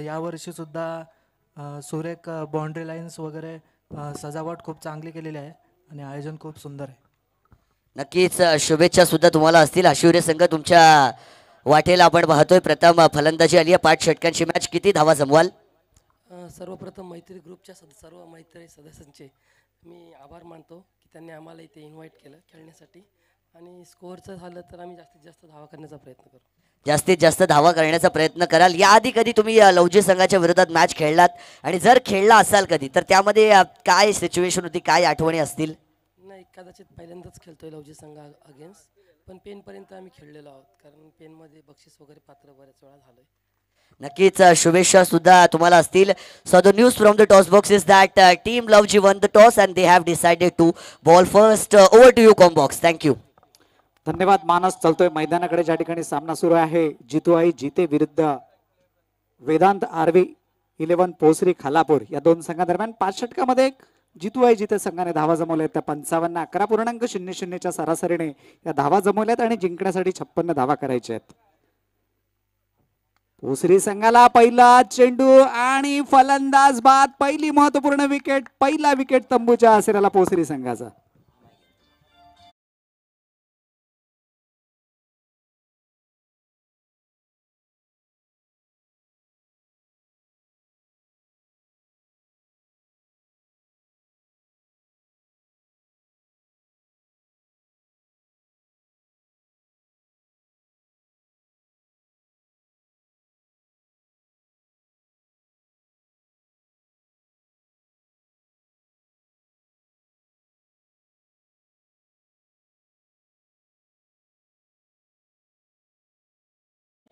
यावर्षी सुद्धा सुरेख बाउंड्री लाईन्स वगैरे सजावट खूप चांगली केलेली आहे आणि आयोजन खूप सुंदर आहे. नक्कीच शुभेच्छा सुद्धा तुम्हाला असतील. आशिवरे संघ तुमच्या वाटेला आपण पाहतोय. प्रथम फलंदाजी आली आहे. 5 षटकांची मॅच. किती धावा जमवाल? सर्वप्रथम मैत्री ग्रुपच्या सर्व मैत्री सदस्यांचे मी आभार मानतो की त्यांनी आम्हाला इथे इन्व्हाइट केलं खेळण्यासाठी, आणि स्कोअरचं झालं तर आम्ही जास्तीत जास्त धावा करण्याचा प्रयत्न करू. जास्तीत जास्त धावा करण्याचा प्रयत्न कराल. याआधी कधी तुम्ही लवजी संघाच्या विरोधात मॅच खेळलात, आणि जर खेळला असाल कधी, तर त्यामध्ये काय सिच्युएशन होती, काय आठवणी असतील? नाही, कदाचित पहिल्यांदाच खेळतोय लवजी संघ अगेन्स्ट, पण पेनपर्यंत आम्ही खेळलेलो आहोत, कारण पेनमध्ये बक्षीस वगैरे पात्र बऱ्याच वेळा झालंय. नक्कीच शुभेच्छा सुद्धा तुम्हाला असतील. So the news from the toss box is that team लवजी won the toss and they have decided to bowl first. Over to you combox. Thank you. धन्यवाद. मानस चालतोय मैदानाकडे. ज्या ठिकाणी सामना सुरू आहे जितू आई जिते विरुद्ध वेदांत आरवी 11 पोसरी खालापूर या दोन संघादरम्यान 5 षटकामध्ये जितू आई जिते संघाने धावा जमवल्यात. त्या 55-11.00च्या सरासरीने या धावा जमवल्यात आणि जिंकण्यासाठी 56 धावा करायच्या आहेत. पोसरी संघाला पहिला चेंडू आणि फलंदाज बाद. पहिली महत्वपूर्ण विकेट, पहिला विकेट तंबूच्या आसऱ्याला पोसरी संघाचा.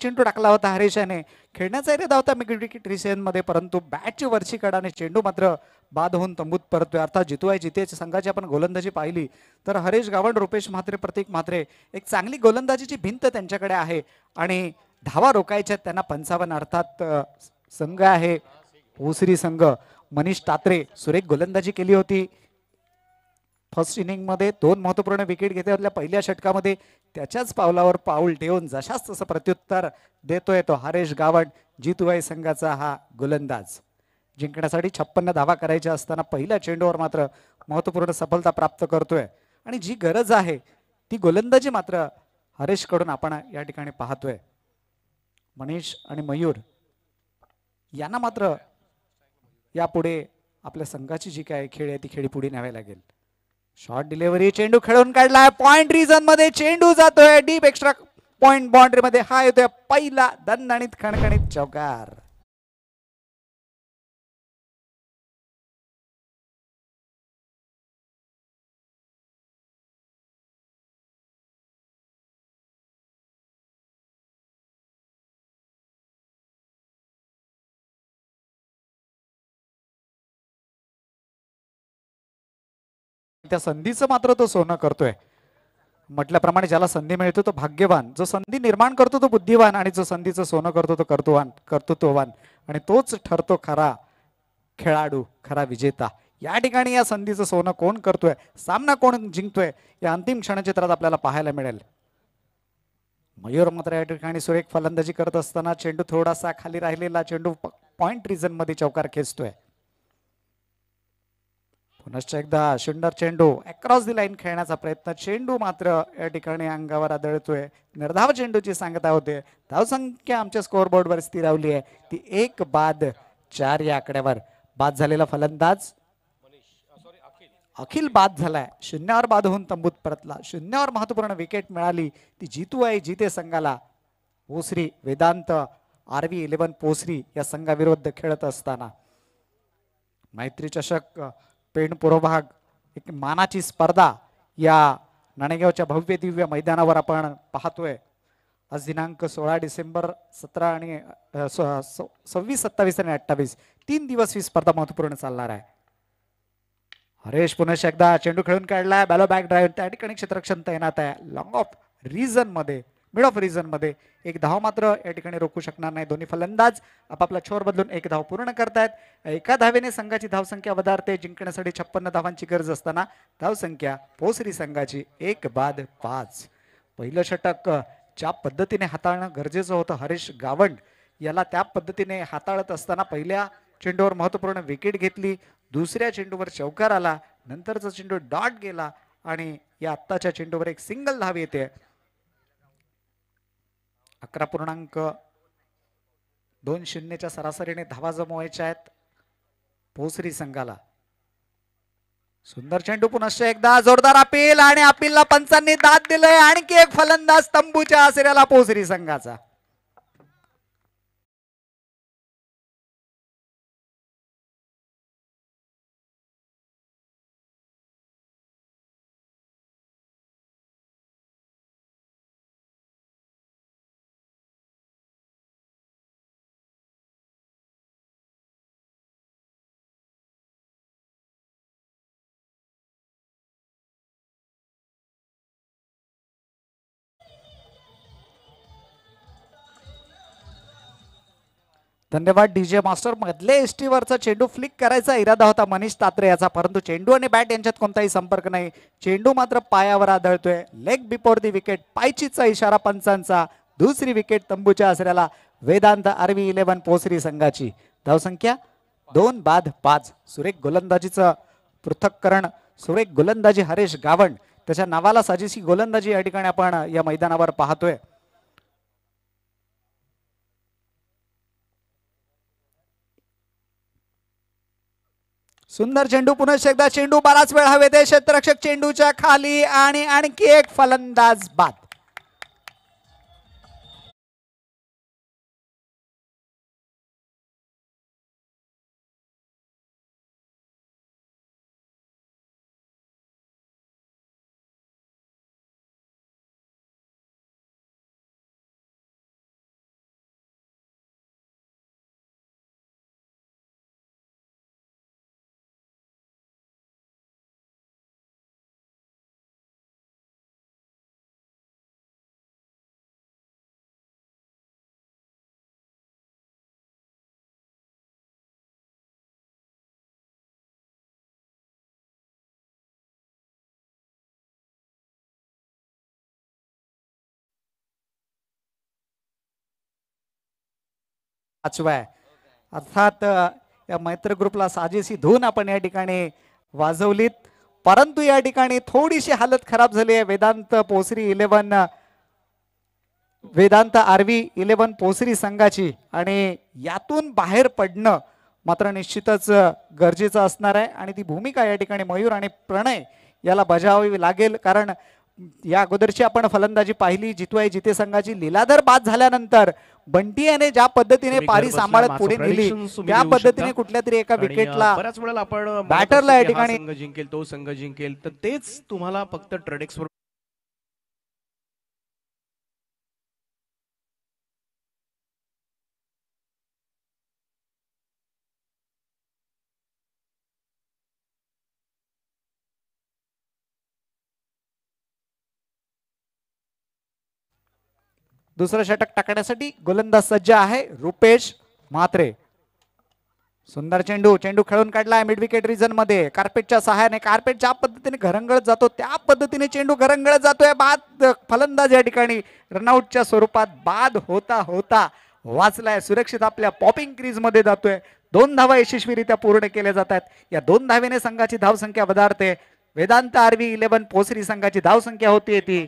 चेंडू टाकला होता हरीश याने. खेळण्याचा इरादा होता विकेट मध्ये, परंतु बॅटची वरची कडाने चेंडू मात्र बाद होऊन तंबूत परतोय. अर्थात जितू आहे जिते संघाची आपण गोलंदाजी पाहिली तर हरीश गावंड, रुपेश म्हात्रे, प्रतीक म्हात्रे एक चांगली गोलंदाजीची भिंत त्यांच्याकडे आहे आणि धावा रोखायच्या त्यांना. 55. अर्थात संघ आहे ओसरी संघ. मनीष तात्रे सुरेख गोलंदाजी केली होती फर्स्ट इनिंग मध्ये. 2 महत्वपूर्ण विकेट घेतल्या पहिल्या षटकामध्ये. त्याच्याच पावलावर पाऊल ठेवून जशाच तसं प्रत्युत्तर देतोय तो हरेश गावंड, जितूबाई संघाचा हा गोलंदाज. जिंकण्यासाठी 56 धावा करायच्या असताना पहिल्या चेंडूवर मात्र महत्वपूर्ण सफलता प्राप्त करतोय आणि जी गरज आहे ती गोलंदाजी मात्र हरेश कडून आपण या ठिकाणी पाहतोय. मनीष आणि मयूर यांना मात्र यापुढे आपल्या संघाची जी काय खेळ आहे ती खेळी पुढे न्यावी लागेल. शॉर्ट डिलिव्हरी, चेंडू खेळून काढलाय पॉइंट रिजन मध्ये. चेंडू जातोय डीप एक्स्ट्रा पॉइंट बाउंड्री मध्ये. हा येतोय पहिला दणदणीत खणखणीत चौकार. त्या संधीचं मात्र तो सोनं करतोय. म्हटल्याप्रमाणे ज्याला संधी मिळतो तो भाग्यवान, जो संधी निर्माण करतो तो बुद्धिवान, आणि जो संधीचं सोनं करतो तो कर्तृत्ववान, आणि तोच ठरतो खरा खेळाडू, खरा विजेता. या ठिकाणी या संधीचं सोनं कोण करतोय, सामना कोण जिंकतोय, या अंतिम क्षणचित्रात आपल्याला पाहायला मिळेल. मयूर मात्र या ठिकाणी सुरेख फलंदाजी करत असताना चेंडू थोडासा खाली राहिलेला चेंडू पॉइंट रिजन मध्ये चौकार खेचतोय. पुनश्च एकदा सुंदर चेंडू अक्रॉस दी लाईन खेळण्याचा प्रयत्न, चेंडू मात्र या ठिकाणी अंगावर आदळतोय. निर्धाव चेंडूची सांगता होते. धावसंख्या आमच्या स्कोअरबोर्डवर स्थिरावली आहे ती 1-4 या आकड्यावर. बाद झालेला फलंदाज अखिल बाद झालाय. शून्यावर बाद होऊन तंबूत परतला. शून्यावर महत्वपूर्ण विकेट मिळाली ती जीतू आहे जिते संघाला. पोसरी वेदांत RV11 पोसरी या संघाविरुद्ध खेळत असताना मैत्री चषक पेण पुरोभाग एक मानाची स्पर्धा या नाणेगावच्या भव्य दिव्य मैदानावर आपण पाहतोय. आज दिनांक 16 डिसेंबर 17 आणि 26, 27 आणि 28 3 दिवस ही स्पर्धा महत्वपूर्ण चालणार आहे. हरेश पुन्हा एकदा चेंडू खेळून काढलाय. बॅलो बॅक ड्राईव्ह, त्या ठिकाणी क्षेत्ररक्षण तैनात आहे. लॉंग ऑफ रिजन मध्ये, मिड ऑफ रिजन मध्ये एक धाव मात्र या ठिकाणी रोखू शकणार नाही. दोन्ही फलंदाज आपापला छोर बदलून एक धाव पूर्ण करतायत. एका धावेने संघाची धावसंख्या वधारते. जिंकण्यासाठी 56 धावांची गरज असताना धावसंख्या पोसरी संघाची 1-5. पहिलं षटक ज्या पद्धतीने हाताळणं गरजेचं होतं हरीश गावंड याला, त्या पद्धतीने हाताळत असताना पहिल्या चेंडूवर महत्वपूर्ण विकेट घेतली. दुसऱ्या चेंडूवर चौकार आला. नंतरचा चेंडू डॉट गेला आणि या आत्ताच्या चेंडूवर एक सिंगल धाव येते. 11.20 सरासरीने धावा जमवायच्या आहेत पोसरी संघाला. सुंदर चेंडू पुनश्च एकदा जोरदार अपील, आणि अपीलला पंचांनी दाद दिलंय. आणखी एक फलंदाज तंबूच्या आसऱ्याला पोसरी संघाचा. धन्यवाद डीजे मास्टर. मधले एसटी वरचा चेंडू फ्लिक करायचा इरादा होता मनीष तात्रे याचा, परंतु चेंडू आणि बॅट यांच्यात कोणताही संपर्क नाही. चेंडू मात्र पायावर आदळतोय. लेग बिफोर दी विकेट, पायचीचा इशारा पंचांचा. दुसरी विकेट तंबूच्या आसऱ्याला वेदांत RV11 पोसरी संघाची. धावसंख्या 2-5. सुरेख गोलंदाजीचं पृथक्करण, सुरेख गोलंदाजी हरेश गावंड, त्याच्या नावाला साजेशी गोलंदाजी या ठिकाणी आपण या मैदानावर पाहतोय. सुंदर चेंडू पुन्हा एकदा, चेंडू बराच वेळ हवेत आहे. क्षेत्ररक्षक चेंडूच्या खाली, आणि आणखी एक फलंदाज बाद. अर्थात या मैत्र ग्रुपला साजेशी धून आपण या ठिकाणी वाजवलीत, परंतु या ठिकाणी थोडीशी हालत खराब झाली आहे वेदांत RV11 पोसरी संघाची, आणि यातून बाहेर पडणं मात्र निश्चितच गरजेचं असणार आहे. आणि ती भूमिका या ठिकाणी मयूर आणि प्रणय याला बजावावी लागेल, कारण या अगोदरची आपण फलंदाजी पाहिली जितू जिते संघाची. लीलाधर बाद झाल्यानंतर बंटी याने ज्या पद्धतीने पारी सांभाळत पुढे नेली, त्या पद्धतीने कुठल्या तरी एका विकेटला बऱ्याच वेळेला आपण बॅटरला या ठिकाणी संघ जिंकेल, तो संघ जिंकेल, तर तेच तुम्हाला फक्त ट्रेडेक्स दुसरं षटक टाकण्यासाठी गोलंदाज सज्ज आहे रुपेश म्हात्रे. सुंदर चेंडू चेंडू खेळून काढलाय मिड विकेट रिजन मध्ये. कार्पेटच्या सहाय्याने कार्पेट ज्या पद्धतीने घरंगळत जातो त्या पद्धतीने चेंडू घरंगळत जातोय. बाद फलंदाज या ठिकाणी रनआउटच्या स्वरूपात बाद होता होता वाचलाय. सुरक्षित आपल्या पॉपिंग क्रीज मध्ये जातोय. 2 धावा यशस्वीरित्या पूर्ण केल्या जातात. या 2 धावेने संघाची धावसंख्या वधारते. वेदांत आरवी 11 पोसरी संघाची धावसंख्या होती ती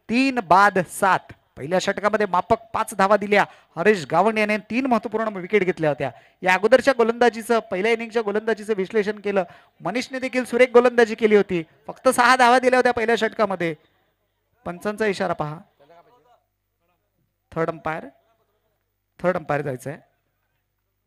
3 बाद 7. पहिल्या षटकामध्ये मापक 5 धावा दिल्या. हरीश गावंड याने 3 महत्वपूर्ण विकेट घेतल्या होत्या. या अगोदरच्या गोलंदाजीचं पहिल्या इनिंगच्या गोलंदाजीचं विश्लेषण केलं. मनीषने देखील सुरेख गोलंदाजी केली होती. फक्त 6 धावा दिल्या होत्या पहिल्या षटकामध्ये. पंचांचा इशारा पहा. थर्ड अंपायर जायचंय.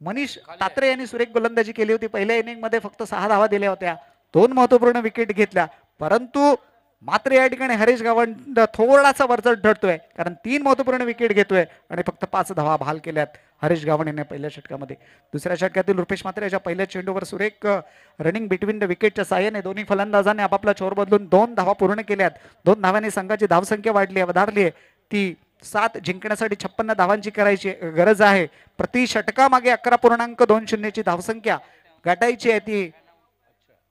मनीष तात्रे यांनी सुरेख गोलंदाजी केली होती. पहिल्या इनिंग मध्ये फक्त 6 धावा दिल्या होत्या. 2 महत्वपूर्ण विकेट घेतल्या. परंतु मात्र या ठिकाणी हरीश गावंड थोडासा वरचढ ठरतोय कारण 3 महत्वपूर्ण विकेट घेतोय आणि फक्त 5 धावा बहाल केल्यात हरीश गावंड यांनी पहिल्या षटकामध्ये. दुसऱ्या षटकातील रुपेश म्हात्रे याच्या पहिल्या चेंडूवर सुरेख रनिंग बिटवीन द विकेटच्या साहाय्याने दोन्ही फलंदाजांनी आपापला छोर बदलून 2 धावा पूर्ण केल्यात. 2 धावांनी संघाची धावसंख्या वधारली आहे. ती 7 जिंकण्यासाठी 56 धावांची करायची गरज आहे. प्रति षटकामागे 11.20 ची धावसंख्या गाठायची आहे. ती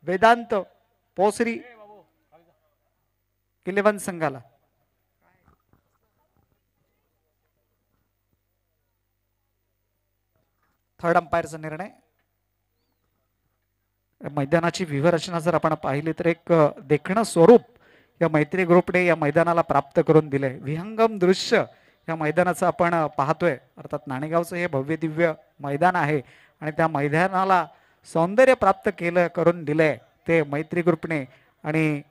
वेदांत पोसरी 11 संघाला. थर्ड अंपायरचा निर्णय. मैदानाची व्यूहरचना जर आपण पाहिली तर एक देखणं स्वरूप या मैत्री ग्रुपने या मैदानाला प्राप्त करून दिलंय. विहंगम दृश्य या मैदानाचं आपण पाहतोय. अर्थात नाणेगावचं हे भव्य दिव्य मैदान आहे आणि त्या मैदानाला सौंदर्य प्राप्त करून दिलंय ते मैत्री ग्रुपने. आणि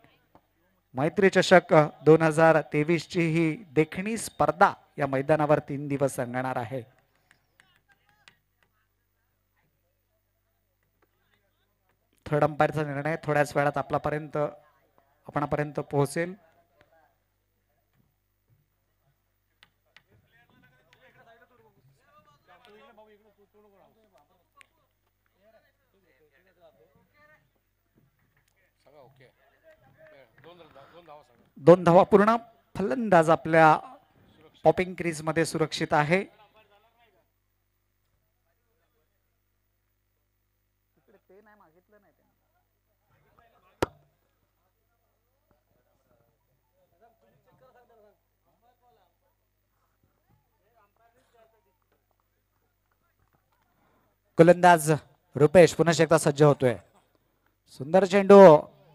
मैत्री चषक 2023 ची ही देखणी स्पर्धा या मैदानावर 3 दिवस रंगणार आहे. थर्ड अंपायरचा निर्णय थोड्याच वेळात आपणापर्यंत पोहोचेल. दोन धावा पूर्ण. फलंदाज आपल्या पॉपिंग क्रीज मध्ये सुरक्षित आहे. गोलंदाज रुपेश पुन्हा एकदा सज्ज होतोय. सुंदर चेंडू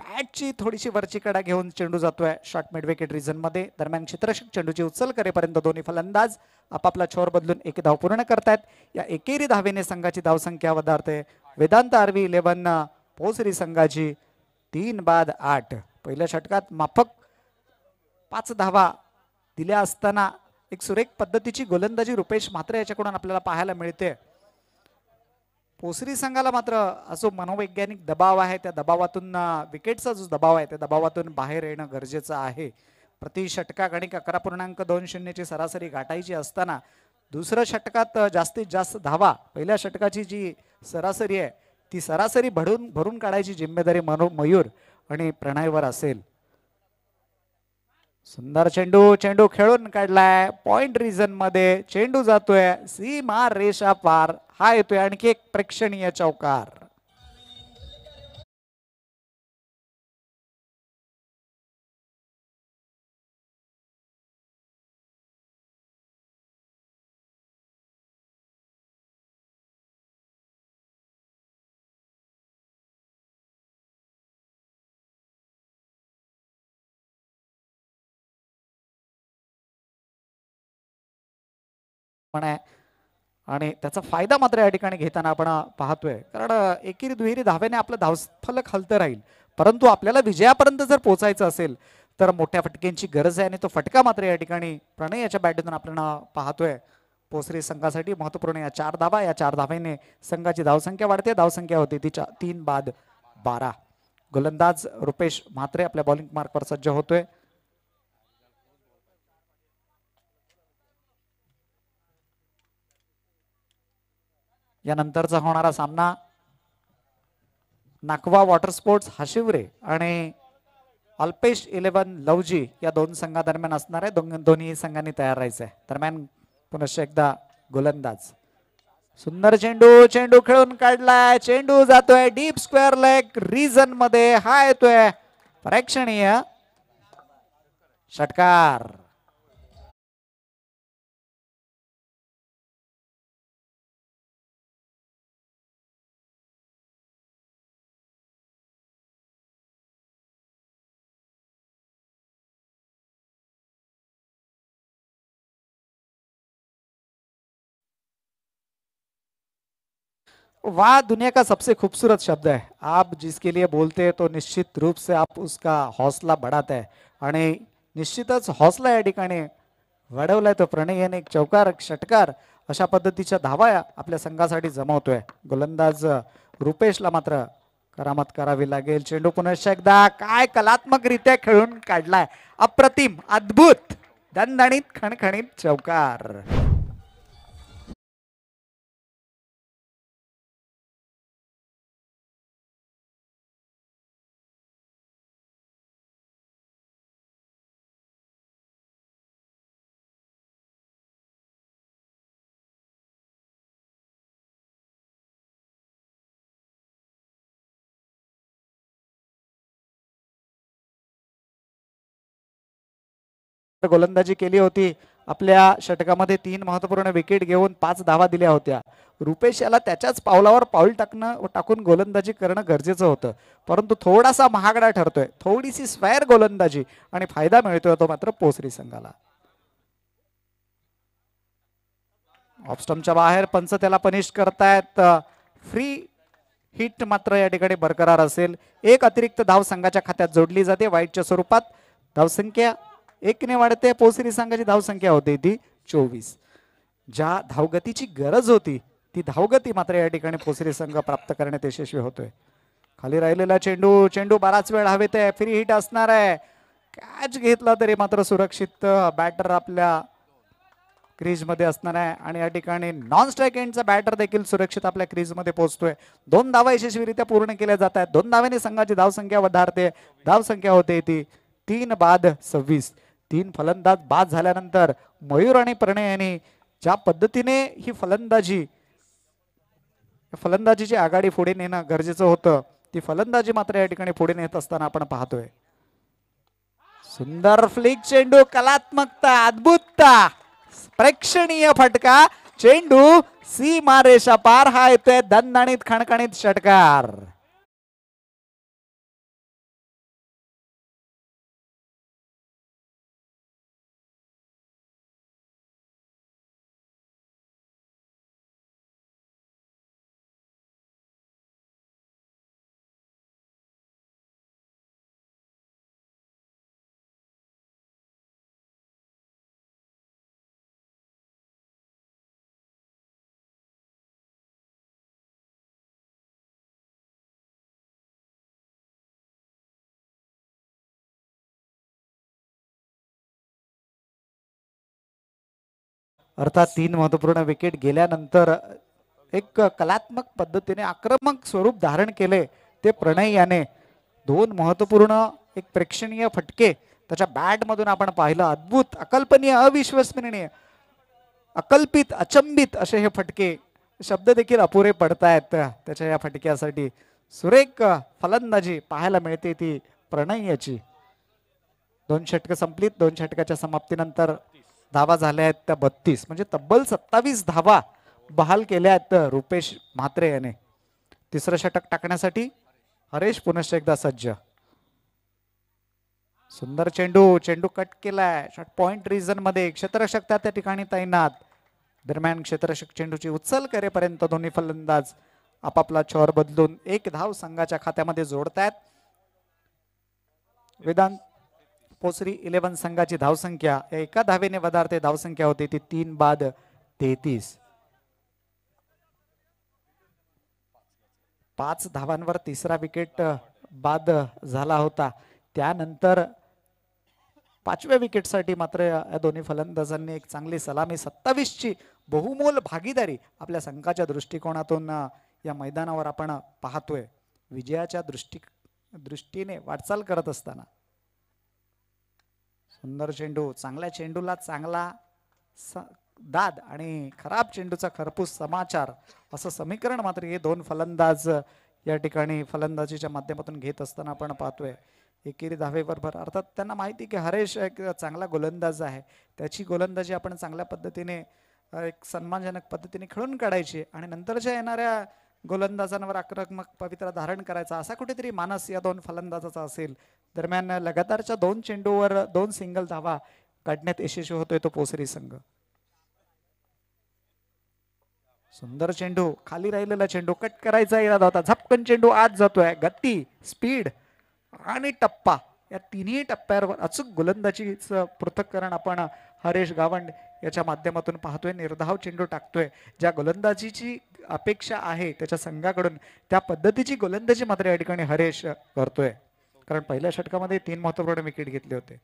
बॅटची थोडीशी वरची कडा घेऊन चेंडू जातोय शॉर्ट मिड विकेट रिजन मध्ये. दरम्यान क्षेत्ररक्षक चेंडूची उचल करेपर्यंत दोन्ही फलंदाज आपापला छोर बदलून 1 धाव पूर्ण करतायत. या एकेरी धावेने संघाची धावसंख्या वधारते. वेदांत आरवी 11 पोसरी संघाची 3 बाद 8. पहिल्या षटकात माफक 5 धावा दिल्या असताना एक सुरेख पद्धतीची गोलंदाजी रुपेश म्हात्रे याच्याकडून आपल्याला पाहायला मिळते. पोसरी संघाला मात्र असो मनोवैज्ञानिक दबाव आहे. त्या दबावातून विकेटचा जो दबाव आहे त्या दबावातून बाहेर येणं गरजेचं आहे. प्रति षटका गणिक 11.20 ची सरासरी गाठायची असताना दुसऱ्या षटकात जास्तीत जास्त धावा पहिल्या षटकाची जी सरासरी आहे ती सरासरी भरून काढायची जिम्मेदारी मयूर आणि प्रणयवर असेल. सुंदर चेंडू खेळून काढलाय. पॉइंट रिजन मध्ये चेंडू जातोय सीमा रेषा पार. हा येतोय आणखी एक प्रेक्षणीय चौकार. आणि त्याचा फायदा मात्र या ठिकाणी घेताना आपण पाहतोय. कारण एकेरी दुहेरी धाव्याने आपलं धावफलक हलतं राहील. परंतु आपल्याला विजयापर्यंत जर पोहोचायचं असेल तर मोठ्या फटक्यांची गरज आहे. आणि तो फटका मात्र या ठिकाणी प्रणय याच्या बॅटमधून आपण पाहतोय. पोसरी संघासाठी महत्वपूर्ण या 4 धावा. या 4 धावेने संघाची धावसंख्या वाढते. धावसंख्या होती ती 3 बाद 12. गोलंदाज रुपेश म्हात्रे आपल्या बॉलिंग मार्कवर सज्ज होतोय. यानंतरचा होणारा सामना नाकवा वॉटर स्पोर्ट्स हाशिवरे आणि अल्पेश 11 लवजी या दोन संघादरम्यान असणार आहे. दोन्ही संघांनी तयार राहायचं आहे. दरम्यान पुन्हा एकदा गोलंदाज. सुंदर चेंडू, चेंडू खेळून काढलाय. चेंडू जातोय डीप स्क्वेअर लेग रिजन मध्ये. हा येतोय प्रेक्षणीय षटकार. वाह दुनिया का सबसे खूबसूरत शब्द है. आप जिसके लिए बोलते हैं तो निश्चित रूप से आप उसका हौसला बढ़ाते हैं आणि निश्चितच हौसला या ठिकाणी वाढवलाय तो प्रणय याने. एक चौकार षटकार अशा पद्धतीच्या धावा आपल्या संघासाठी जमवतोय. गोलंदाज रुपेशला मात्र करामत करावी लागेल. चेंडू पुन्हा एकदा काय कलात्मकरित्या खेळून काढलाय. अप्रतिम, अद्भुत, दणदणीत, खणखणीत चौकार. गोलंदाजी केली होती. आपल्या षटकामध्ये 3 महत्वपूर्ण विकेट घेऊन 5 धावा दिल्या होत्या. रुपेश याला त्याच्याच पावलावर पाऊल टाकून गोलंदाजी करणं गरजेचं होतं, परंतु थोडासा महागडा ठरतोय. थोडीशी स्क्वेअर गोलंदाजी आणि फायदा मिळतोय तो मात्र पोसरी संघाला. ऑफस्टंपच्या बाहेर पंच त्याला पनिश करतायत. फ्री हिट मात्र या ठिकाणी बरकरार असेल. एक अतिरिक्त धाव संघाच्या खात्यात जोडली जाते वाईटच्या स्वरूपात. धावसंख्या 1 ने वाढते. पोसरी संघाची धावसंख्या होते ती 24. ज्या धावगतीची गरज होती ती धावगती मात्र या ठिकाणी पोसरी संघ प्राप्त करण्यात यशस्वी होतोय. खाली राहिलेला चेंडू, चेंडू बराच वेळ हवेत आहे. फ्री हिट असणार आहे. कॅच घेतला तरी मात्र सुरक्षित बॅटर आपल्या क्रीज मध्ये असणार आहे आणि या ठिकाणी नॉन स्ट्राईक एंडचा बॅटर देखील सुरक्षित आपल्या क्रीज मध्ये पोहोचतोय. 2 धावा यशस्वीरित्या पूर्ण केल्या जात आहेत. 2 धाव्याने संघाची धावसंख्या वधारते. धावसंख्या होते ती 3 बाद 26. 3 फलंदाज बाद झाल्यानंतर मयूर आणि प्रणय यांनी ज्या पद्धतीने ही फलंदाजीची आघाडी पुढे नेणं गरजेचं होतं, ती फलंदाजी मात्र या ठिकाणी पुढे नेत असताना आपण पाहतोय. सुंदर फ्लिक चेंडू, कलात्मकता, अद्भुतता, प्रेक्षणीय फटका. चेंडू सीमा रेषा पार. हा येतोय दणदणीत, खणखणीत षटकार. अर्थात 3 महत्वपूर्ण विकेट गेल्यानंतर एक कलात्मक पद्धतीने आक्रमक स्वरूप धारण केले ते प्रणय याने. 2 महत्वपूर्ण एक प्रेक्षणीय फटके त्याच्या बॅट मधून आपण पाहिलं. अद्भुत, अकल्पनीय, अविश्वसनीय, अकल्पित, अचंबित असे हे फटके. शब्द देखील अपुरे पडतायत त्याच्या या फटक्यासाठी. सुरेख फलंदाजी पाहायला मिळते ती प्रणय याची. 2 षटकं संपलीत. 2 षटकाच्या समाप्तीनंतर धावा झाल्या आहेत त्या 32. म्हणजे तब्बल 27 धावा बहाल केल्या आहेत रुपेश म्हात्रे याने. तिसरं षटक टाकण्यासाठी हरेश पुनश्च एकदा सज्ज. सुंदर चेंडू, चेंडू कट केलाय. शॉट पॉइंट रिजन मध्ये. क्षेत्ररक्षक त्या ठिकाणी तैनात. दरम्यान क्षेत्ररक्षक चेंडूची उचल करेपर्यंत दोन्ही फलंदाज आपापला छोर बदलून 1 धाव संघाच्या खात्यामध्ये जोडतायत. वेदांत पोसरी 11 संघाची धावसंख्या एका धावेने वधारते. धावसंख्या होते ती 3 बाद 33. 5 धावांवर तिसरा विकेट बाद झाला होता. त्यानंतर 5व्या विकेटसाठी मात्र या दोन्ही फलंदाजांनी एक चांगली सलामी. 27 ची बहुमोल भागीदारी आपल्या संघाच्या दृष्टिकोनातून या मैदानावर आपण पाहतोय. विजयाच्या दृष्टीने वाटचाल करत असताना सुंदर चेंडू, चांगल्या चेंडूला चांगला दाद आणि खराब चेंडूचा खरपूस समाचार असं समीकरण मात्र हे दोन फलंदाज या ठिकाणी फलंदाजीच्या माध्यमातून घेत असताना आपण पाहतोय. एकेरी धावे बरोबर अर्थात त्यांना माहिती की हरेश एक चांगला गोलंदाज आहे, त्याची गोलंदाजी आपण चांगल्या पद्धतीने एक सन्मानजनक पद्धतीने खेळून काढायची आणि नंतरच्या येणाऱ्या गोलंदाजांवर आक्रमक पवित्रा धारण करायचा असा कुठेतरी मानस या दोन फलंदाजाचा असेल. दरम्यान लगातारच्या 2 चेंडूवर 2 सिंगल धावा काढण्यात यशस्वी होतोय तो पोसरी संघ. सुंदर चेंडू, खाली राहिलेला चेंडू कट करायचा इरादा होता, झपकन चेंडू आत जातोय. गती, स्पीड आणि टप्पा या तिन्ही टप्प्यावर अचूक गोलंदाजीचं पृथक्करण आपण हरेश गावंड याच्या माध्यमातून पाहतोय. निर्धाव चेंडू टाकतोय, ज्या गोलंदाजीची अपेक्षा आहे त्याच्या संघाकडून त्या पद्धतीची गोलंदाजी मात्र या ठिकाणी हरेश करतोय. कारण पहिल्या षटकामध्ये 3 महत्वपूर्ण विकेट घेतले होते.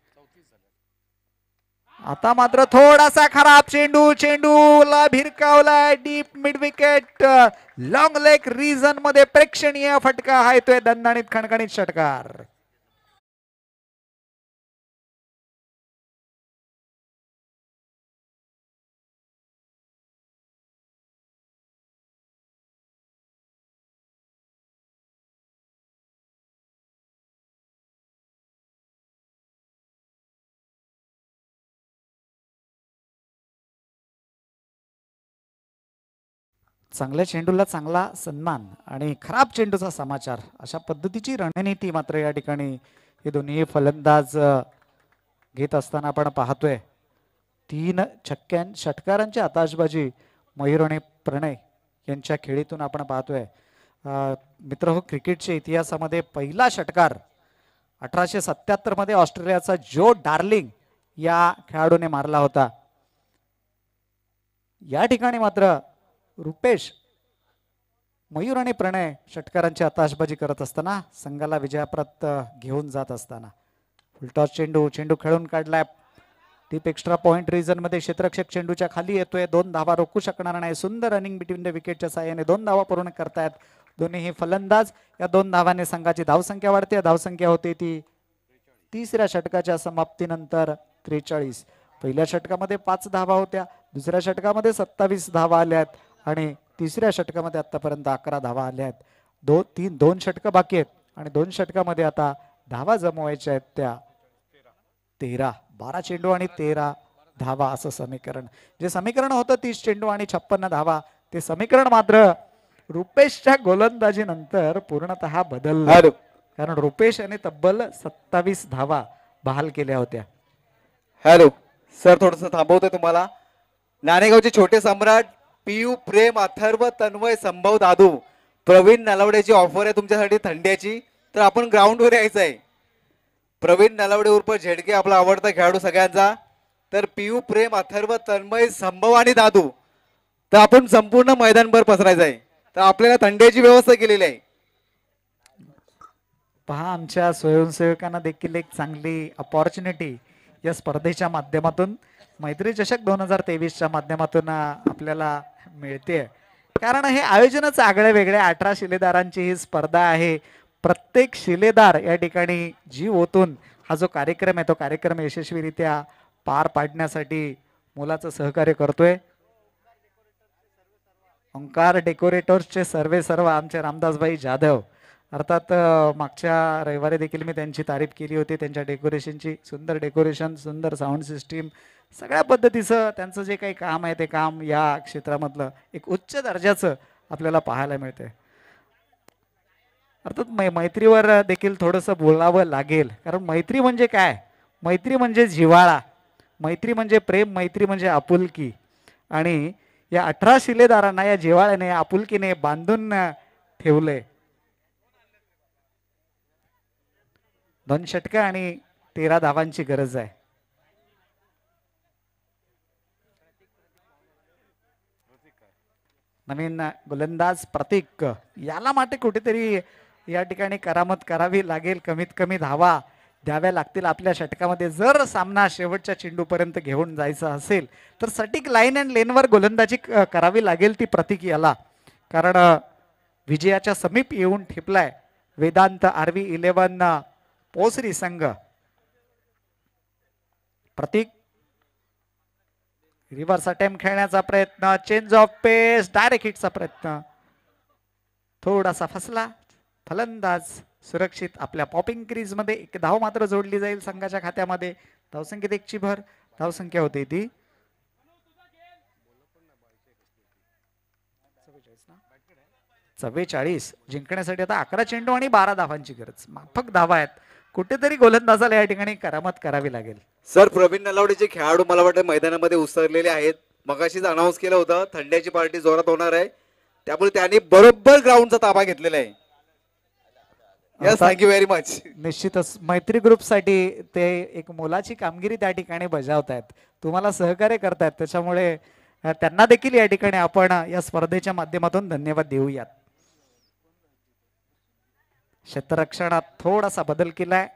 आता मात्र थोडासा खराब चेंडू, चेंडूला भिरकावलाय deep mid wicket. Long leg region मध्ये प्रेक्षणीय फटका हा येतोय, दणदणीत खणखणीत षटकार. चांगल्या चेंडूला चांगला सन्मान आणि खराब चेंडूचा समाचार अशा पद्धतीची रणनीती मात्र या ठिकाणी हे दोन्ही फलंदाज घेत असताना आपण पाहतोय. 3 षटकारांची आताशबाजी मयूर आणि प्रणय यांच्या खेळीतून आपण पाहतोय. मित्र हो, क्रिकेटच्या इतिहासामध्ये पहिला षटकार 1877 मध्ये ऑस्ट्रेलियाचा जो डार्लिंग या खेळाडूने मारला होता. या ठिकाणी मात्र रुपेश, मयूर आणि प्रणय षटकारांची आताशबाजी करत असताना संघाला विजयाप्रत घेऊन जात असताना फुलटॉस चेंडू, चेंडू खेळून काढलाय टीप एक्स्ट्रा पॉइंट रिजन मध्ये. क्षेत्ररक्षक चेंडूच्या खाली येतोय, 2 धावा रोखू शकणार नाही. सुंदर रनिंग बिटवीन द विकेटच्या साहाय्याने 2 धावा पूर्ण करतायत दोन्ही फलंदाज. या 2 धावाने संघाची धावसंख्या वाढते. धावसंख्या होते ती तिसऱ्या षटकाच्या समाप्तीनंतर 43. पहिल्या षटकामध्ये 5 धावा होत्या, दुसऱ्या षटकामध्ये 27 धावा आल्यात आणि तिसऱ्या षटकामध्ये आतापर्यंत 11 धावा आल्या आहेत. 2 षटकं बाकी आहेत आणि 2 षटकामध्ये आता धावा जमवायच्या आहेत त्या 13. 12 चेंडू आणि 13 धावा असं समीकरण. जे समीकरण होतं 30 चेंडू आणि 56 धावा, ते समीकरण मात्र रुपेशच्या गोलंदाजीनंतर पूर्णतः बदललं. कारण रुपेश याने तब्बल 27 धावा बहाल केल्या होत्या. हॅलो सर, थोडस थांबवतोय तुम्हाला. नाणेगावचे छोटे सम्राट पियू, प्रेम, अथर्व, तन्मय, संभव, दादू, प्रवीण नलावडेची ऑफर आहे तुमच्यासाठी थंड्याची. तर आपण ग्राउंडवर यायचं आहे. प्रवीण नलावडे उर्फ झेडके आपला आवडता खेळाडू सगळ्यांचा. तर पियू, प्रेम, अथर्व, तन्मय, संभव आणि दादू, तर आपण संपूर्ण मैदानभर पसरायचं आहे. तर आपल्याला थंड्याची व्यवस्था केलेली आहे. पहा, आमच्या स्वयंसेवकांना देखील एक चांगली अपॉर्च्युनिटी या स्पर्धेच्या माध्यमातून मैत्री चषक 2023च्या माध्यमातून आपल्याला मिळते. कारण हे आयोजनच आगळे वेगळे. 18 शिलेदारांची ही स्पर्धा आहे. प्रत्येक शिलेदार या ठिकाणी जीव ओतून हा जो कार्यक्रम आहे तो कार्यक्रम यशस्वीरित्या पार पाडण्यासाठी मोलाचं सहकार्य करतोय. ओंकार डेकोरेटर्सचे सर्व आमचे रामदासभाई जाधव, अर्थात मागच्या रविवारी देखील मी त्यांची तारीफ केली होती. त्यांच्या डेकोरेशनची, सुंदर डेकोरेशन, सुंदर साऊंड सिस्टीम, सगळ्या पद्धतीचं त्यांचं जे काही काम आहे ते काम या क्षेत्रामधलं एक उच्च दर्जाचं आपल्याला पाहायला मिळते. अर्थात मैत्रीवर देखील थोडंसं बोलावं लागेल. कारण मैत्री म्हणजे काय? मैत्री म्हणजे जिव्हाळा, मैत्री म्हणजे प्रेम, मैत्री म्हणजे आपुलकी. आणि या 18 शिलेदारांना या जिव्हाळ्याने, आपुलकीने बांधून ठेवले. 2 षटकं आणि 13 धावांची गरज आहे. नवीन गोलंदाज प्रतीक, याला माटे कुठेतरी या ठिकाणी करामत करावी लागेल. कमीत कमी धावा द्याव्या लागतील आपल्या षटकामध्ये. जर सामना शेवटच्या चेंडूपर्यंत घेऊन जायचा असेल तर सटीक लाईन अँड लेनवर गोलंदाजी करावी लागेल ती प्रतीक याला. कारण विजयाच्या समीप येऊन ठेपलाय वेदांत RV11 पोसरी संघ. प्रतीक रिव्हर्स अटेम्प्ट खेळण्याचा प्रयत्न, चेंज ऑफ पेस, डायरेक्ट हिटचा प्रयत्न थोडासा फसला. फलंदाज सुरक्षित आपल्या पॉपिंग क्रीज मध्ये. एक धाव मात्र जोडली जाईल संघाच्या खात्यामध्ये. धावसंख्येत एकची भर. धावसंख्या होती ती 44. जिंकण्यासाठी आता 11 चेंडू आणि 12 धावांची गरज. माफक धावा आहेत. कुठेतरी गोलंदाजाला या ठिकाणी करामत करावी लागेल. सर प्रवीण नलावडेचे खेळाडू मला वाटतं मैदानामध्ये उसरलेले आहेत. मगाशीच अनाऊन्स केलं होतं थंड्याची पार्टी जोरात होणार आहे, त्यामुळे त्यांनी बरोबर ग्राउंडचा ताबा घेतलेला आहे. Yes, thank you very much. निश्चितच मैत्री ग्रुपसाठी ते एक मोलाची कामगिरी त्या ठिकाणी बजावतायत, तुम्हाला सहकार्य करतायत, त्याच्यामुळे त्यांना देखील या ठिकाणी आपण या स्पर्धेच्या माध्यमातून धन्यवाद देऊयात. क्षेत्ररक्षणात थोडासा बदल केलाय.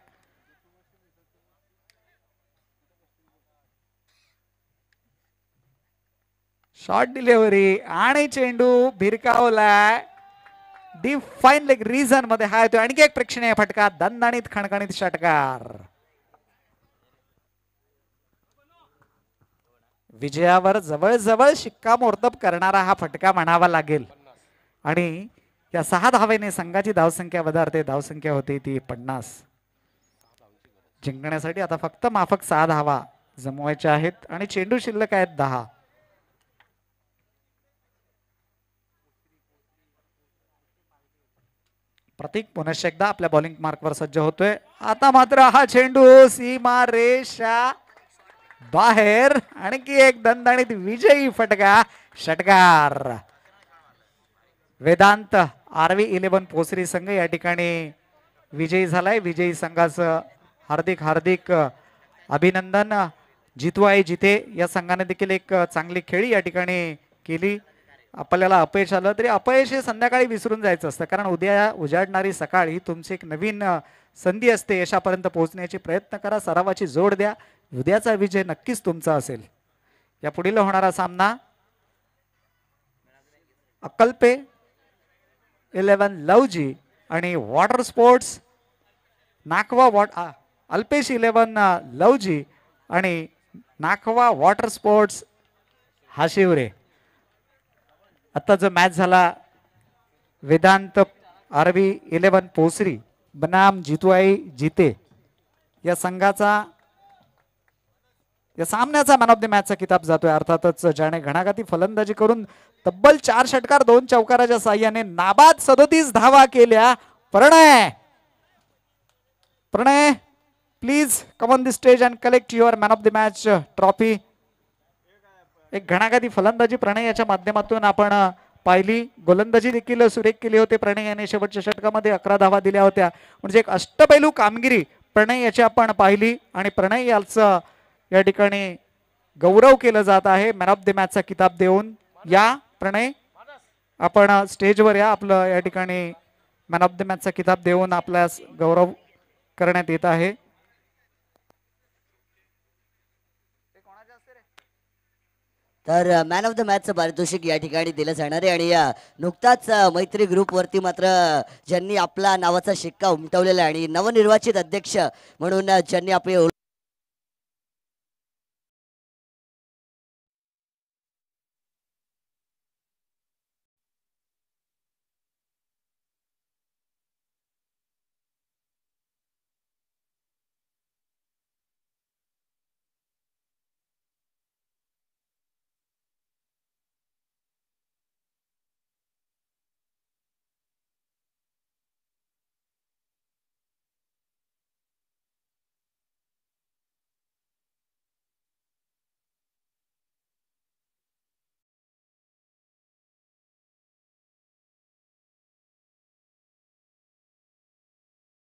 शॉर्ट डिलिव्हरी आणि चेंडू भिरकावलाय. डीप फाईन लेग रिझन मध्ये हा येतोय. आणखी एक प्रेक्षणीय फटका, दणदणीत खणखणीत षटकार. विजयावर जवळजवळ शिक्कामोर्तब करणारा हा फटका म्हणावा लागेल. आणि या 6 धावेने संघाची धावसंख्या वधारते. धावसंख्या होते ती 50. जिंकण्यासाठी आता फक्त माफक 6 धावा जमवायच्या आहेत आणि चेंडू शिल्लक आहेत 10. प्रतीक पुनश्च एकदा आपल्या बॉलिंग मार्कवर सज्ज होतोय. आता मात्र हा चेंडू सीमा रेषा बाहेर. आणखी एक दणदणीत विजयी फटका, षटकार. वेदांत आरवी 11 पोसरी संघ या ठिकाणी विजयी झालाय. विजयी संघाचं हार्दिक हार्दिक अभिनंदन. जितवाई जिते या संघाने देखील एक चांगली खेळी या ठिकाणी केली. आपल्याला अपयश आलं तरी अपयश हे संध्याकाळी विसरून जायचं असतं, कारण उद्या उजाडणारी सकाळ ही तुमची एक नवीन संधी असते. यशापर्यंत पोहोचण्याचे प्रयत्न करा, सरावाची जोड द्या. उद्याचा विजय नक्कीच तुमचा असेल. या पुढील होणारा सामना अक्कलपे 11 लवजी आणि वॉटर स्पोर्ट्स नाखवा अल्पेश 11 लवजी आणि नाखवा वॉटर स्पोर्ट्स हाशिवरे. आता जो मॅच झाला वेदांत आरवी 11 पोसरी बनाम जितवाई जिते या संघाचा, या सामन्याचा मॅन ऑफ द मॅचचा किताब जातोय. अर्थातच ज्याने घणाघाती फलंदाजी करून तब्बल 4 षटकार 2 चौकाराच्या साह्याने नाबाद 37 धावा केल्या. Pranay please come on the stage and collect your man of the match trophy. एक घणाघाती फलंदाजी प्रणय याच्या माध्यमातून आपण पाहिली. गोलंदाजी देखील सुरेख केली होती प्रणय याने. शेवटच्या षटकामध्ये 11 धावा दिल्या होत्या. म्हणजे एक अष्टपैलू कामगिरी प्रणय याची आपण पाहिली आणि प्रणय याचं या ठिकाणी गौरव केलं जात आहे मॅन ऑफ द मॅचचा किताब देऊन. या प्रणय आपण स्टेजवर या. आपलं या ठिकाणी मॅन ऑफ द मॅचचा किताब देऊन आपला गौरव करण्यात येत आहे. तर मॅन ऑफ द मॅचचं पारितोषिक या ठिकाणी दिलं जाणार आहे. आणि नुकताच मैत्री ग्रुप वरती मात्र ज्यांनी आपला नावाचा शिक्का उमटवलेला आहे आणि नवनिर्वाचित अध्यक्ष म्हणून ज्यांनी आपली